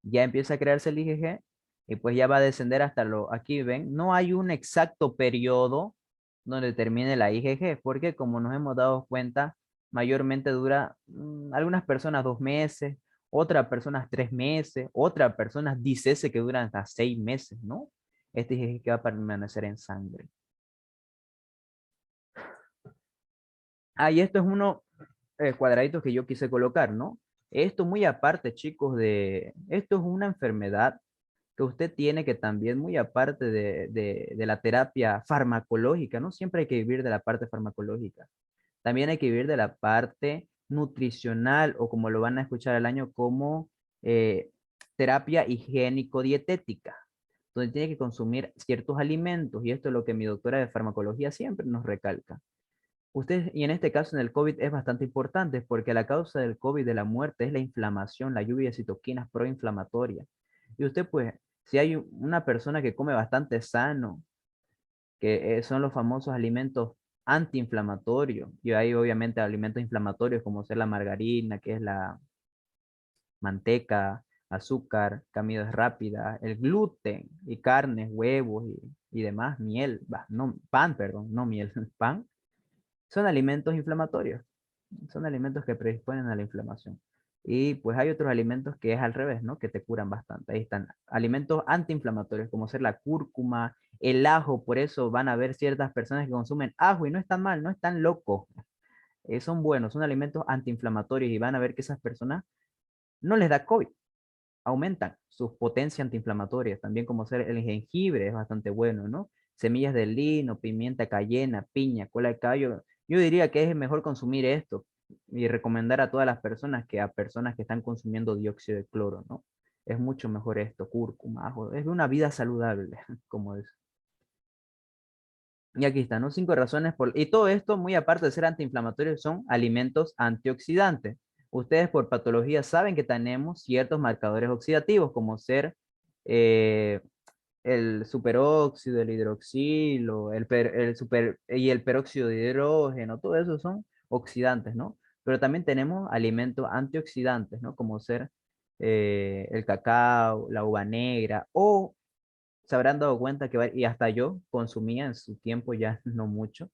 Ya empieza a crearse el IgG y pues ya va a descender hasta lo, aquí ven, no hay un exacto periodo donde termine la IgG, porque como nos hemos dado cuenta, mayormente dura algunas personas 2 meses, otras personas 3 meses, otras personas dice que duran hasta 6 meses, ¿no? Este IgG que va a permanecer en sangre. Ah, y esto es uno cuadraditos que yo quise colocar, ¿no? Esto muy aparte, chicos, esto es una enfermedad que usted tiene que también, muy aparte de la terapia farmacológica, ¿no? Siempre hay que vivir de la parte farmacológica. También hay que vivir de la parte nutricional o como lo van a escuchar al año como eh, terapia higiénico-dietética, donde tiene que consumir ciertos alimentos y esto es lo que mi doctora de farmacología siempre nos recalca. Usted, y en este caso en el COVID es bastante importante porque la causa del COVID, de la muerte, es la inflamación, la lluvia de citoquinas proinflamatorias. Y usted, pues, si hay una persona que come bastante sano, que son los famosos alimentos antiinflamatorios, y hay obviamente alimentos inflamatorios como ser la margarina, que es la manteca, azúcar, comidas rápidas, el gluten y carnes, huevos y demás, miel, no, pan, perdón, no miel, pan son alimentos inflamatorios, son alimentos que predisponen a la inflamación. Y pues hay otros alimentos que es al revés, ¿no? Que te curan bastante. Ahí están alimentos antiinflamatorios, como ser la cúrcuma, el ajo. Por eso van a ver ciertas personas que consumen ajo y no están mal, no están locos. Son buenos, son alimentos antiinflamatorios y van a ver que esas personas no les da COVID, aumentan sus potencias antiinflamatorias. También como ser el jengibre es bastante bueno, ¿no? Semillas de lino, pimienta cayena, piña, cola de caballo. Yo diría que es mejor consumir esto y recomendar a todas las personas que a personas que están consumiendo dióxido de cloro, ¿no? Es mucho mejor esto, cúrcuma, ajo. Es una vida saludable, como es. Y aquí están, ¿no? 5 razones por... Y todo esto, muy aparte de ser antiinflamatorios, son alimentos antioxidantes. Ustedes por patología saben que tenemos ciertos marcadores oxidativos, como ser eh, el superóxido, el hidroxilo, y el peróxido de hidrógeno, todo eso son oxidantes, ¿no? Pero también tenemos alimentos antioxidantes, ¿no? Como ser el cacao, la uva negra o se habrán dado cuenta que, y hasta yo consumía en su tiempo, ya no mucho,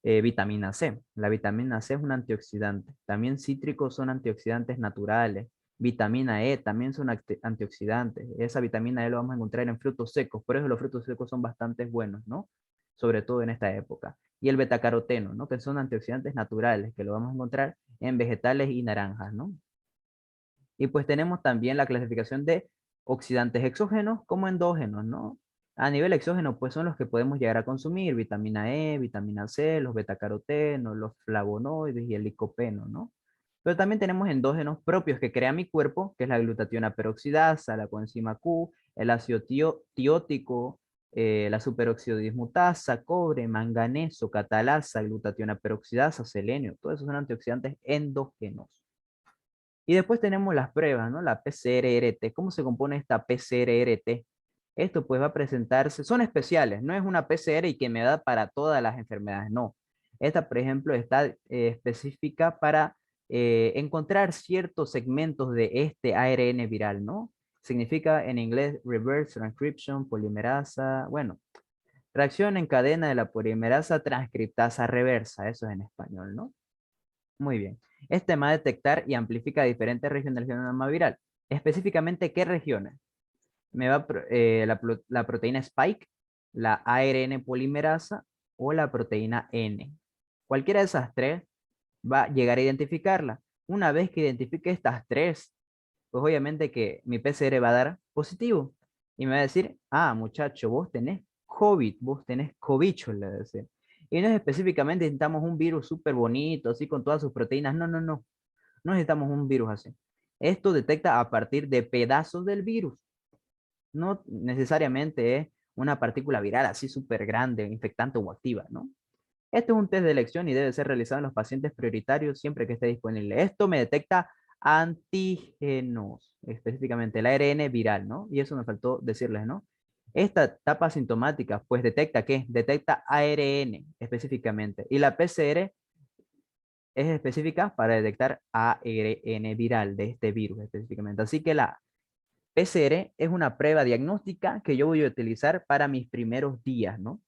vitamina C. La vitamina C es un antioxidante. También cítricos son antioxidantes naturales. Vitamina E también son antioxidantes. Esa vitamina E lo vamos a encontrar en frutos secos. Por eso los frutos secos son bastante buenos, ¿no? Sobre todo en esta época. Y el betacaroteno, ¿no? Que son antioxidantes naturales, que lo vamos a encontrar en vegetales y naranjas, ¿no? Y pues tenemos también la clasificación de oxidantes exógenos como endógenos, ¿no? A nivel exógeno, pues son los que podemos llegar a consumir, vitamina E, vitamina C, los betacarotenos, los flavonoides y el licopeno, ¿no? Pero también tenemos endógenos propios que crea mi cuerpo, que es la glutationa peroxidasa, la coenzima Q, el ácido tiótico, la superóxido dismutasa, cobre, manganeso, catalasa, glutationa peroxidasa, selenio, todos esos son antioxidantes endógenos. Y después tenemos las pruebas, ¿no? La PCR-RT. ¿Cómo se compone esta PCR-RT? Esto pues va a presentarse, son especiales, no es una PCR y que me da para todas las enfermedades, no. Esta, por ejemplo, está específica para encontrar ciertos segmentos de este ARN viral, ¿no? Significa en inglés reverse transcription, polimerasa, bueno, reacción en cadena de la polimerasa transcriptasa reversa, eso es en español, ¿no? Muy bien. Este va a detectar y amplifica diferentes regiones del genoma viral. Específicamente, ¿qué regiones? La proteína spike, la ARN polimerasa o la proteína N. Cualquiera de esas tres va a llegar a identificarla. Una vez que identifique estas tres, pues obviamente que mi PCR va a dar positivo. Y me va a decir, ah, muchacho, vos tenés COVID, vos tenés cobicho, le va a decir. Y no es específicamente necesitamos un virus súper bonito, así con todas sus proteínas. No, no, no. No necesitamos un virus así. Esto detecta a partir de pedazos del virus. No necesariamente es una partícula viral así súper grande, infectante o activa, ¿no? Este es un test de elección y debe ser realizado en los pacientes prioritarios siempre que esté disponible. Esto me detecta antígenos, específicamente el ARN viral, ¿no? Y eso me faltó decirles, ¿no? Esta etapa sintomática, pues detecta ¿qué? Detecta ARN específicamente. Y la PCR es específica para detectar ARN viral de este virus específicamente. Así que la PCR es una prueba diagnóstica que yo voy a utilizar para mis primeros días, ¿no?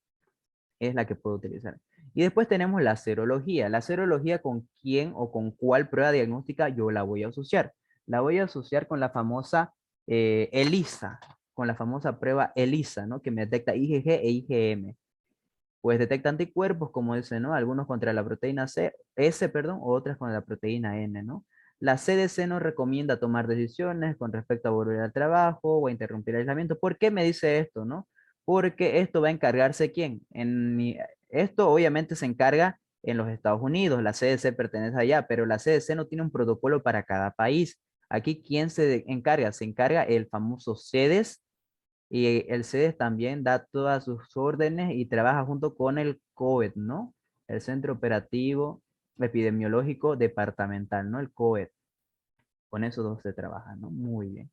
Es la que puedo utilizar. Y después tenemos la serología. La serología con quién o con cuál prueba diagnóstica yo la voy a asociar. La voy a asociar con la famosa ELISA, con la famosa prueba ELISA, ¿no? Que me detecta IgG e IgM. Pues detecta anticuerpos, como dice, ¿no? Algunos contra la proteína S, perdón, o otras contra la proteína N, ¿no? La CDC nos recomienda tomar decisiones con respecto a volver al trabajo o a interrumpir el aislamiento. ¿Por qué me dice esto, no? Porque esto va a encargarse ¿quién? Esto obviamente se encarga en los Estados Unidos, la CDC pertenece allá, pero la CDC no tiene un protocolo para cada país. Aquí, ¿quién se encarga? Se encarga el famoso CDES, y el CEDES también da todas sus órdenes y trabaja junto con el COED, ¿no? El Centro Operativo Epidemiológico Departamental, ¿no? El COED. Con esos dos se trabaja, ¿no? Muy bien.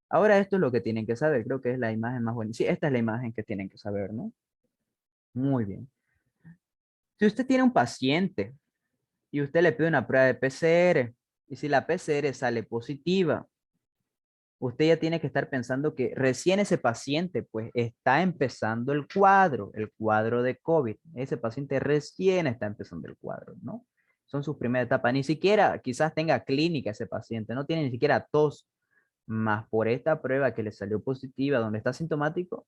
Ahora esto es lo que tienen que saber. Creo que es la imagen más buena. Sí, esta es la imagen que tienen que saber, ¿no? Muy bien. Si usted tiene un paciente y usted le pide una prueba de PCR y si la PCR sale positiva, usted ya tiene que estar pensando que recién ese paciente pues está empezando el cuadro de COVID. Ese paciente recién está empezando el cuadro, ¿no? Son sus primeras etapas. Ni siquiera quizás tenga clínica ese paciente, no tiene ni siquiera tos, más por esta prueba que le salió positiva donde está sintomático,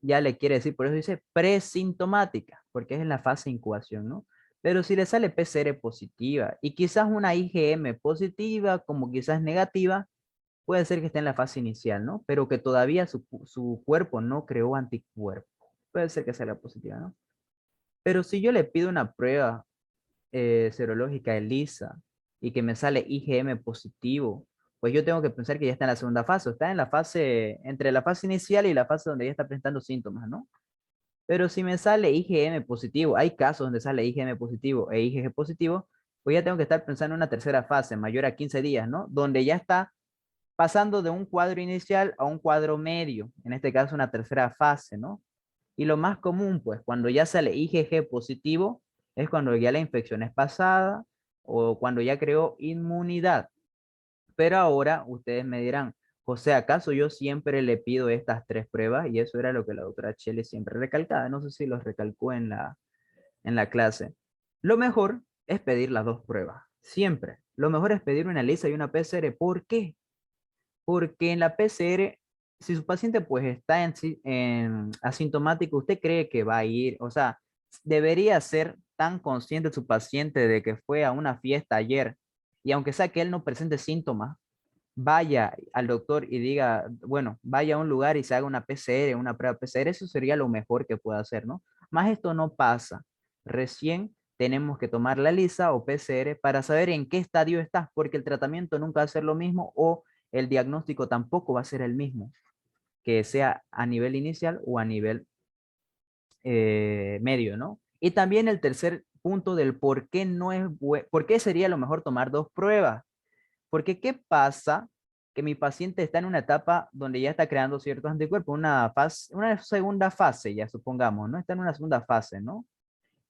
ya le quiere decir, por eso dice presintomática, porque es en la fase de incubación, ¿no? Pero si le sale PCR positiva y quizás una IgM positiva, como quizás negativa, puede ser que esté en la fase inicial, ¿no? Pero que todavía su cuerpo no creó anticuerpos. Puede ser que sea la positiva, ¿no? Pero si yo le pido una prueba serológica ELISA y que me sale IgM positivo, pues yo tengo que pensar que ya está en la segunda fase, está en la fase, entre la fase inicial y la fase donde ya está presentando síntomas, ¿no? Pero si me sale IgM positivo, hay casos donde sale IgM positivo e IgG positivo, pues ya tengo que estar pensando en una tercera fase, mayor a 15 días, ¿no? Donde ya está pasando de un cuadro inicial a un cuadro medio, en este caso una tercera fase, ¿no? Y lo más común, pues, cuando ya sale IgG positivo, es cuando ya la infección es pasada o cuando ya creó inmunidad. Pero ahora ustedes me dirán, José, ¿acaso yo siempre le pido estas tres pruebas? Y eso era lo que la doctora Chele siempre recalcaba. No sé si los recalcó en la clase. Lo mejor es pedir las dos pruebas, siempre. Lo mejor es pedir una ELISA y una PCR. ¿Por qué? Porque en la PCR, si su paciente pues está en asintomático, usted cree que va a ir, o sea, debería ser tan consciente su paciente de que fue a una fiesta ayer y aunque sea que él no presente síntomas, vaya al doctor y diga, bueno, vaya a un lugar y se haga una PCR, una prueba PCR, eso sería lo mejor que pueda hacer, ¿no? Más esto no pasa. Recién tenemos que tomar la lisa o PCR para saber en qué estadio estás, porque el tratamiento nunca va a ser lo mismo o el diagnóstico tampoco va a ser el mismo, que sea a nivel inicial o a nivel medio, ¿no? Y también el tercer punto del por qué no es por qué sería lo mejor tomar dos pruebas. Porque ¿qué pasa? Que mi paciente está en una etapa donde ya está creando ciertos anticuerpos, una segunda fase, ya supongamos, ¿no? Está en una segunda fase, ¿no?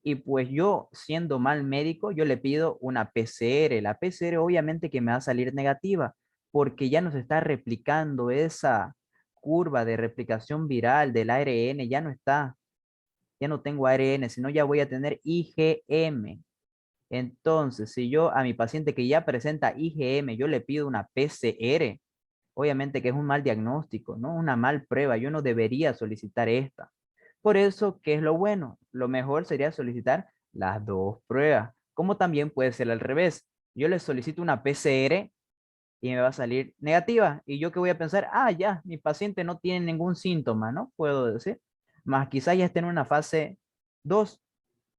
Y pues yo, siendo mal médico, yo le pido una PCR. La PCR obviamente que me va a salir negativa, porque ya no se está replicando esa curva de replicación viral del ARN, ya no está, ya no tengo ARN, sino ya voy a tener IgM. Entonces, si yo a mi paciente que ya presenta IgM, yo le pido una PCR, obviamente que es un mal diagnóstico, ¿no? Una mal prueba, yo no debería solicitar esta. Por eso, ¿qué es lo bueno? Lo mejor sería solicitar las dos pruebas, como también puede ser al revés. Yo le solicito una PCR y me va a salir negativa. ¿Y yo qué voy a pensar? Ah, ya, mi paciente no tiene ningún síntoma, ¿no? Puedo decir. Más quizás ya esté en una fase 2,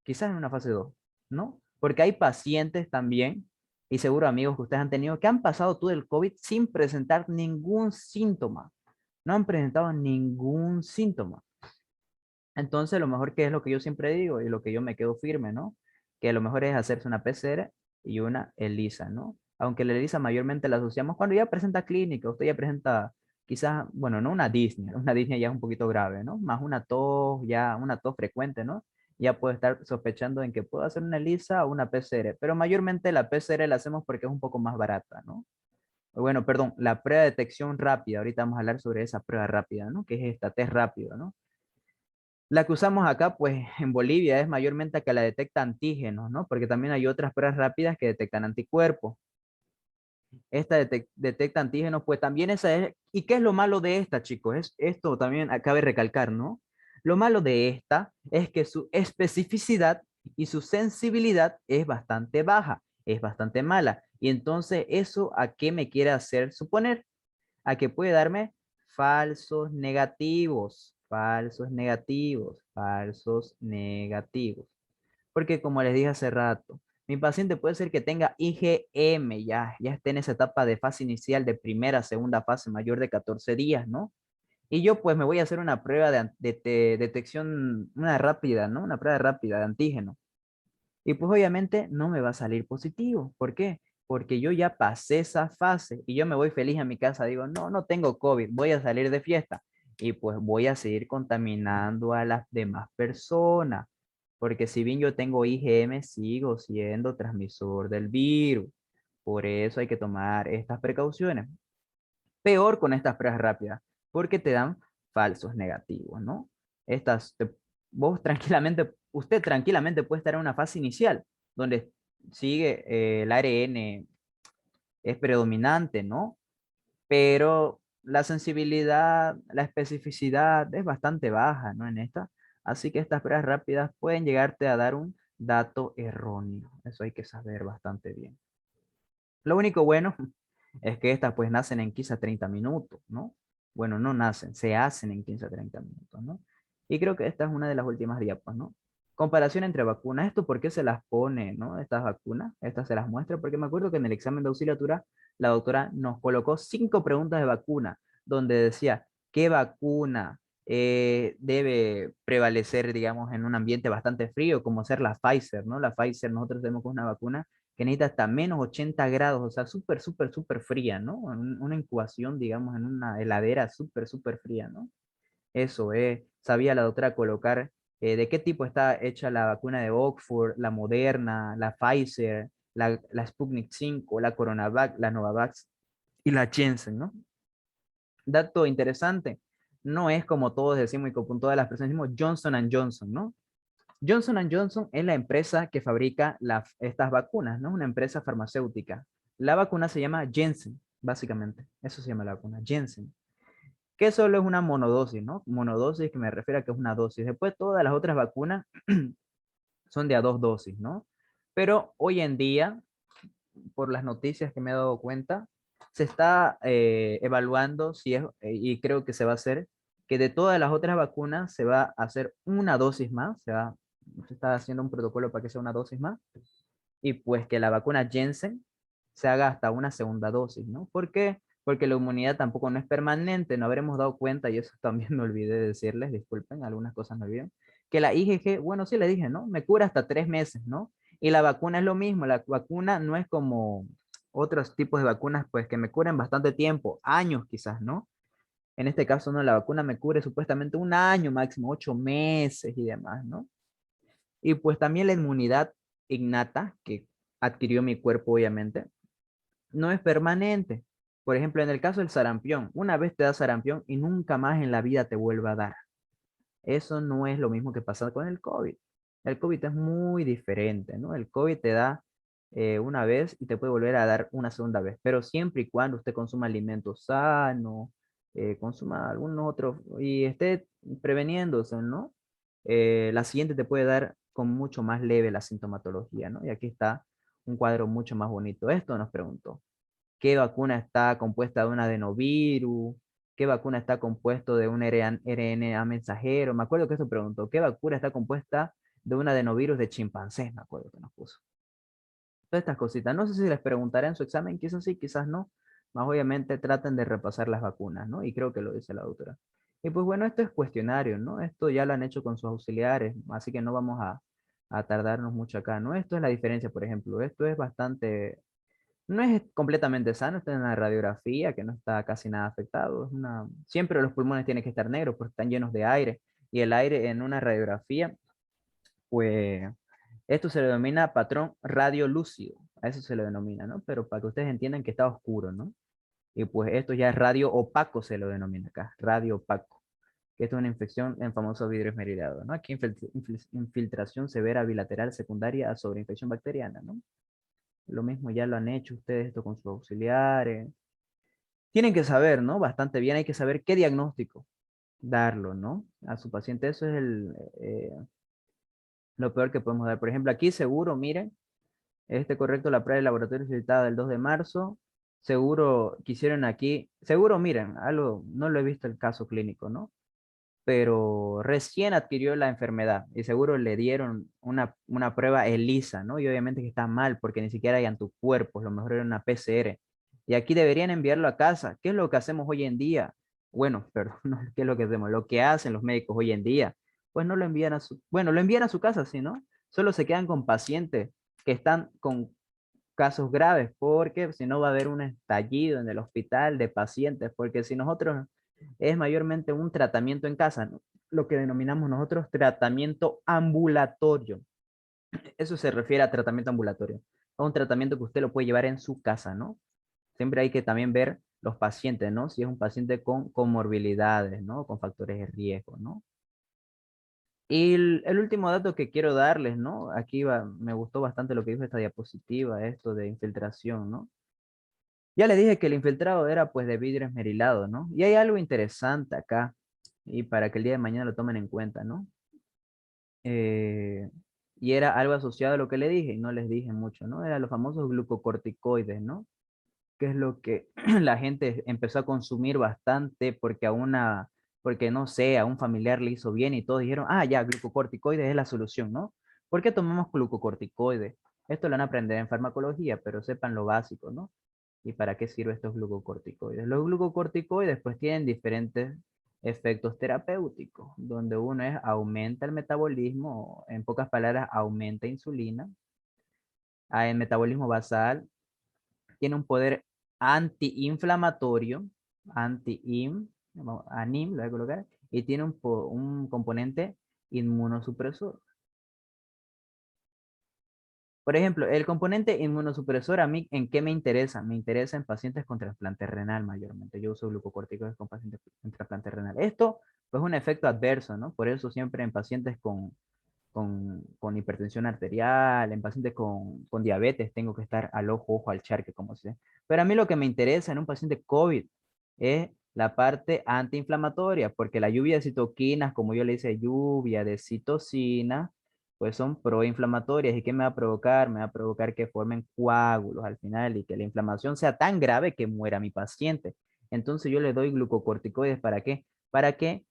quizás en una fase 2, ¿no? Porque hay pacientes también, y seguro amigos que ustedes han tenido, que han pasado todo el COVID sin presentar ningún síntoma. No han presentado ningún síntoma. Entonces, lo mejor que es lo que yo siempre digo y lo que yo me quedo firme, ¿no? Que lo mejor es hacerse una PCR y una ELISA, ¿no? Aunque la ELISA mayormente la asociamos cuando ya presenta clínica, usted ya presenta quizás, bueno, no una disnea ya es un poquito grave, ¿no? Más una tos, ya una tos frecuente, ¿no? Ya puede estar sospechando en que puedo hacer una ELISA o una PCR, pero mayormente la PCR la hacemos porque es un poco más barata, ¿no? Bueno, perdón, la prueba de detección rápida, ahorita vamos a hablar sobre esa prueba rápida, ¿no? Que es esta test rápido, ¿no? La que usamos acá, pues en Bolivia es mayormente que la detecta antígenos, ¿no? Porque también hay otras pruebas rápidas que detectan anticuerpos. Esta detecta antígenos, pues también esa es. ¿Y qué es lo malo de esta, chicos? Esto también cabe recalcar, ¿no? Lo malo de esta es que su especificidad y su sensibilidad es bastante baja, es bastante mala. Y entonces, ¿eso a qué me quiere hacer suponer? A que puede darme falsos negativos, falsos negativos, falsos negativos. Porque como les dije hace rato, mi paciente puede ser que tenga IgM, ya esté en esa etapa de fase inicial de primera, segunda fase mayor de 14 días, ¿no? Y yo pues me voy a hacer una prueba de detección, una rápida, ¿no? Una prueba rápida de antígeno. Y pues obviamente no me va a salir positivo. ¿Por qué? Porque yo ya pasé esa fase y yo me voy feliz a mi casa. Digo, no, no tengo COVID, voy a salir de fiesta. Y pues voy a seguir contaminando a las demás personas. Porque si bien yo tengo IgM, sigo siendo transmisor del virus. Por eso hay que tomar estas precauciones. Peor con estas pruebas rápidas, porque te dan falsos negativos, ¿no? Estas, vos tranquilamente, usted tranquilamente puede estar en una fase inicial, donde sigue el ARN es predominante, ¿no? Pero la sensibilidad, la especificidad es bastante baja, ¿no? En esta. Así que estas pruebas rápidas pueden llegarte a dar un dato erróneo. Eso hay que saber bastante bien. Lo único bueno es que estas pues nacen en 15 a 30 minutos, ¿no? Bueno, no nacen, se hacen en 15 a 30 minutos, ¿no? Y creo que esta es una de las últimas diapositivas, ¿no? Comparación entre vacunas. ¿Esto por qué se las pone, ¿no? Estas vacunas, estas se las muestra, porque me acuerdo que en el examen de auxiliatura la doctora nos colocó 5 preguntas de vacuna, donde decía, ¿qué vacuna debe prevalecer, digamos, en un ambiente bastante frío, como ser la Pfizer, ¿no? La Pfizer, nosotros tenemos una vacuna que necesita hasta menos 80 grados, o sea, súper, súper, súper fría, ¿no? Una incubación, digamos, en una heladera súper, súper fría, ¿no? Eso, sabía la doctora colocar de qué tipo está hecha la vacuna de Oxford, la Moderna, la Pfizer, la Sputnik 5, la Coronavac, la Novavax y la Janssen, ¿no? Dato interesante, no es como todos decimos y como todas las personas decimos Johnson Johnson, ¿no? Johnson Johnson es la empresa que fabrica estas vacunas, ¿no? Una empresa farmacéutica. La vacuna se llama Janssen, básicamente. Eso se llama la vacuna, Janssen. Que solo es una monodosis, ¿no? Monodosis que me refiero a que es una dosis. Después todas las otras vacunas son de a 2 dosis, ¿no? Pero hoy en día, por las noticias que me he dado cuenta, se está evaluando si es, y creo que se va a hacer, que de todas las otras vacunas se va a hacer una dosis más, se está haciendo un protocolo para que sea una dosis más, y pues que la vacuna Janssen se haga hasta una segunda dosis, ¿no? ¿Por qué? Porque la inmunidad tampoco no es permanente, no habremos dado cuenta, y eso también me olvidé de decirles, disculpen, algunas cosas me olvidé, que la IgG, bueno, sí le dije, ¿no? Me cura hasta 3 meses, ¿no? Y la vacuna es lo mismo, la vacuna no es como otros tipos de vacunas, pues que me curen bastante tiempo, años quizás, ¿no? En este caso, no, la vacuna me cubre supuestamente un año máximo, 8 meses y demás, ¿no? Y pues también la inmunidad innata que adquirió mi cuerpo, obviamente, no es permanente. Por ejemplo, en el caso del sarampión, una vez te da sarampión y nunca más en la vida te vuelve a dar. Eso no es lo mismo que pasa con el COVID. El COVID es muy diferente, ¿no? El COVID te da una vez y te puede volver a dar una segunda vez, pero siempre y cuando usted consuma alimentos sanos, consuma algunos otros y esté preveniéndose, ¿no? La siguiente te puede dar con mucho más leve la sintomatología, ¿no? Y aquí está un cuadro mucho más bonito. Esto nos preguntó, ¿qué vacuna está compuesta de un adenovirus? ¿Qué vacuna está compuesto de un RNA mensajero? Me acuerdo que eso preguntó, ¿qué vacuna está compuesta de un adenovirus de chimpancés? Me acuerdo que nos puso. Todas estas cositas. No sé si les preguntaré en su examen, quizás sí, quizás no. Más obviamente traten de repasar las vacunas, ¿no? Y creo que lo dice la doctora. Y pues bueno, esto es cuestionario, ¿no? Esto ya lo han hecho con sus auxiliares, así que no vamos a tardarnos mucho acá, ¿no? Esto es la diferencia, por ejemplo. Esto es bastante, no es completamente sano, está en la radiografía, que no está casi nada afectado. Siempre los pulmones tienen que estar negros porque están llenos de aire. Y el aire en una radiografía, pues esto se le denomina patrón radiolúcido. A eso se le denomina, ¿no? Pero para que ustedes entiendan que está oscuro, ¿no? Y pues esto ya es radio opaco, se lo denomina acá, radio opaco. Que esto es una infección en famoso vidrio esmerilado, ¿no? Aquí infiltración severa bilateral secundaria a sobreinfección bacteriana, ¿no? Lo mismo ya lo han hecho ustedes esto con sus auxiliares. Tienen que saber, ¿no? Bastante bien, hay que saber qué diagnóstico darlo, ¿no? A su paciente. Eso es lo peor que podemos dar. Por ejemplo, aquí seguro, miren, este correcto, la prueba de laboratorio solicitada del 2 de marzo. Seguro quisieron aquí, seguro, miren, algo, no lo he visto el caso clínico, ¿no? Pero recién adquirió la enfermedad y seguro le dieron una prueba ELISA, ¿no? Y obviamente que está mal porque ni siquiera hay anticuerpos, lo mejor era una PCR. Y aquí deberían enviarlo a casa. ¿Qué es lo que hacemos hoy en día? Bueno, perdón, no, ¿qué es lo que hacemos? Lo que hacen los médicos hoy en día, pues no lo envían a su, bueno, lo envían a su casa, sí, ¿no? Solo se quedan con pacientes que están con casos graves, porque si no va a haber un estallido en el hospital de pacientes, porque si nosotros es mayormente un tratamiento en casa, ¿no? Lo que denominamos nosotros tratamiento ambulatorio. Eso se refiere a tratamiento ambulatorio, a un tratamiento que usted lo puede llevar en su casa, ¿no? Siempre hay que también ver los pacientes, ¿no? Si es un paciente con comorbilidades, ¿no? Con factores de riesgo, ¿no? Y el último dato que quiero darles, ¿no? Aquí va, me gustó bastante lo que dijo esta diapositiva, esto de infiltración, ¿no? Ya le dije que el infiltrado era pues de vidrio esmerilado, ¿no? Y hay algo interesante acá, y para que el día de mañana lo tomen en cuenta, ¿no? Eh, y era algo asociado a lo que le dije, y no les dije mucho, ¿no? Eran los famosos glucocorticoides, ¿no? Que es lo que la gente empezó a consumir bastante porque porque no sé, a un familiar le hizo bien y todos dijeron, ah, ya, glucocorticoides es la solución, ¿no? ¿Por qué tomamos glucocorticoides? Esto lo van a aprender en farmacología, pero sepan lo básico, ¿no? ¿Y para qué sirven estos glucocorticoides? Los glucocorticoides pues tienen diferentes efectos terapéuticos, donde uno es aumenta el metabolismo, en pocas palabras, aumenta insulina, el metabolismo basal, tiene un poder antiinflamatorio, anim, lo voy a colocar, y tiene un componente inmunosupresor. Por ejemplo, el componente inmunosupresor a mí, ¿en qué me interesa? Me interesa en pacientes con trasplante renal mayormente. Yo uso glucocorticoides con pacientes con trasplante renal. Esto, pues, es un efecto adverso, ¿no? Por eso siempre en pacientes con hipertensión arterial, en pacientes con diabetes, tengo que estar al ojo al charque, como se. Pero a mí lo que me interesa en un paciente COVID es la parte antiinflamatoria, porque la lluvia de citoquinas, como yo le hice lluvia de citocina, pues son proinflamatorias. ¿Y qué me va a provocar? Me va a provocar que formen coágulos al final y que la inflamación sea tan grave que muera mi paciente. Entonces yo le doy glucocorticoides, ¿para qué? Para que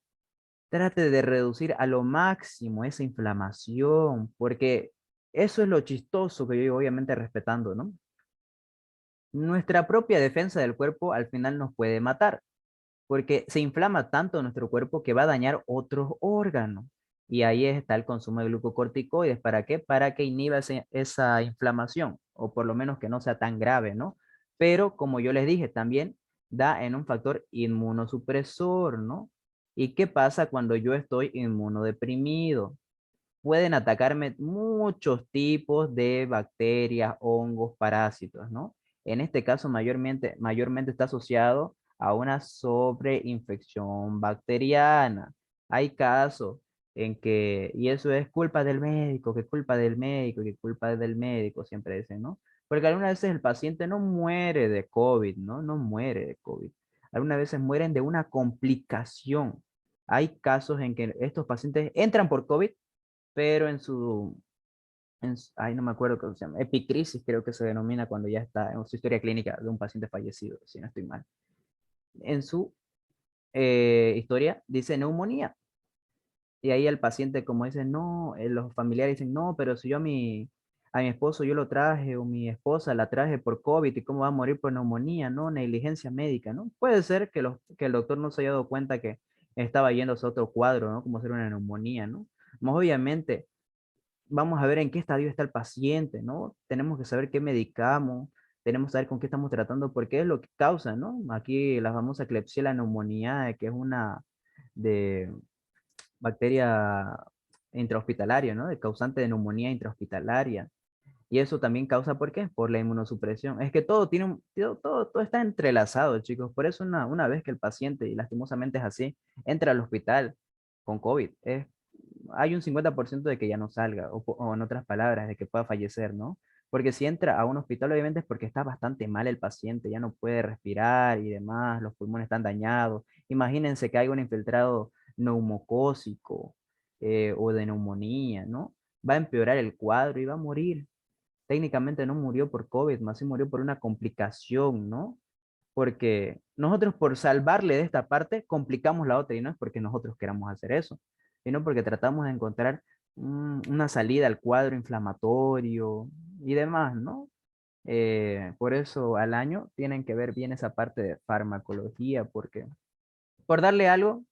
trate de reducir a lo máximo esa inflamación, porque eso es lo chistoso que yo obviamente respetando, ¿no? Nuestra propia defensa del cuerpo al final nos puede matar, porque se inflama tanto nuestro cuerpo que va a dañar otros órganos. Y ahí está el consumo de glucocorticoides. ¿Para qué? Para que inhiba esa inflamación, o por lo menos que no sea tan grave, ¿no? Pero como yo les dije, también da en un factor inmunosupresor, ¿no? ¿Y qué pasa cuando yo estoy inmunodeprimido? pueden atacarme muchos tipos de bacterias, hongos, parásitos, ¿no? En este caso, mayormente está asociado a una sobreinfección bacteriana. Hay casos en que, y eso es culpa del médico, que culpa del médico, que culpa del médico, siempre dicen, ¿no? Porque algunas veces el paciente no muere de COVID, ¿no? No muere de COVID. Algunas veces mueren de una complicación. Hay casos en que estos pacientes entran por COVID, pero ay, no me acuerdo cómo se llama, epicrisis creo que se denomina cuando ya está en su historia clínica de un paciente fallecido, si no estoy mal. En su historia dice neumonía. Y ahí el paciente, como dice, no, los familiares dicen, no, pero si yo a mi esposo yo lo traje o mi esposa la traje por COVID y cómo va a morir por neumonía, ¿no? Negligencia médica, ¿no? Puede ser que el doctor no se haya dado cuenta que estaba yéndose a otro cuadro, ¿no? Como ser una neumonía, ¿no? Más obviamente, vamos a ver en qué estadio está el paciente, ¿no? Tenemos que saber qué medicamos, tenemos que saber con qué estamos tratando, porque es lo que causa, ¿no? Aquí la famosa Klebsiella pneumoniae, que es una de bacteria intrahospitalaria, ¿no? De causante de neumonía intrahospitalaria. Y eso también causa, ¿por qué? Por la inmunosupresión. Es que todo tiene todo está entrelazado, chicos. Por eso una vez que el paciente, y lastimosamente es así, entra al hospital con COVID, hay un 50% de que ya no salga, o en otras palabras, de que pueda fallecer, ¿no? Porque si entra a un hospital, obviamente es porque está bastante mal el paciente, ya no puede respirar y demás, los pulmones están dañados. Imagínense que hay un infiltrado neumocócico o de neumonía, ¿no? Va a empeorar el cuadro y va a morir. Técnicamente no murió por COVID, más sí murió por una complicación, ¿no? Porque nosotros por salvarle de esta parte complicamos la otra y no es porque nosotros queramos hacer eso, sino porque tratamos de encontrar una salida al cuadro inflamatorio y demás, ¿no? Por eso al año tienen que ver bien esa parte de farmacología, porque por darle algo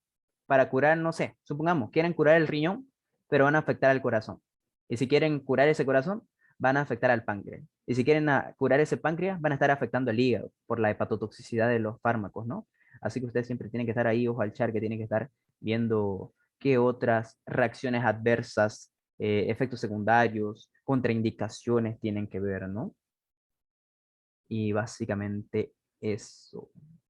para curar, no sé, supongamos, quieren curar el riñón, pero van a afectar al corazón. Y si quieren curar ese corazón, van a afectar al páncreas. Y si quieren curar ese páncreas, van a estar afectando el hígado por la hepatotoxicidad de los fármacos, ¿no? Así que ustedes siempre tienen que estar ahí, ojo al char, que tienen que estar viendo qué otras reacciones adversas, efectos secundarios, contraindicaciones tienen que ver, ¿no? Y básicamente eso.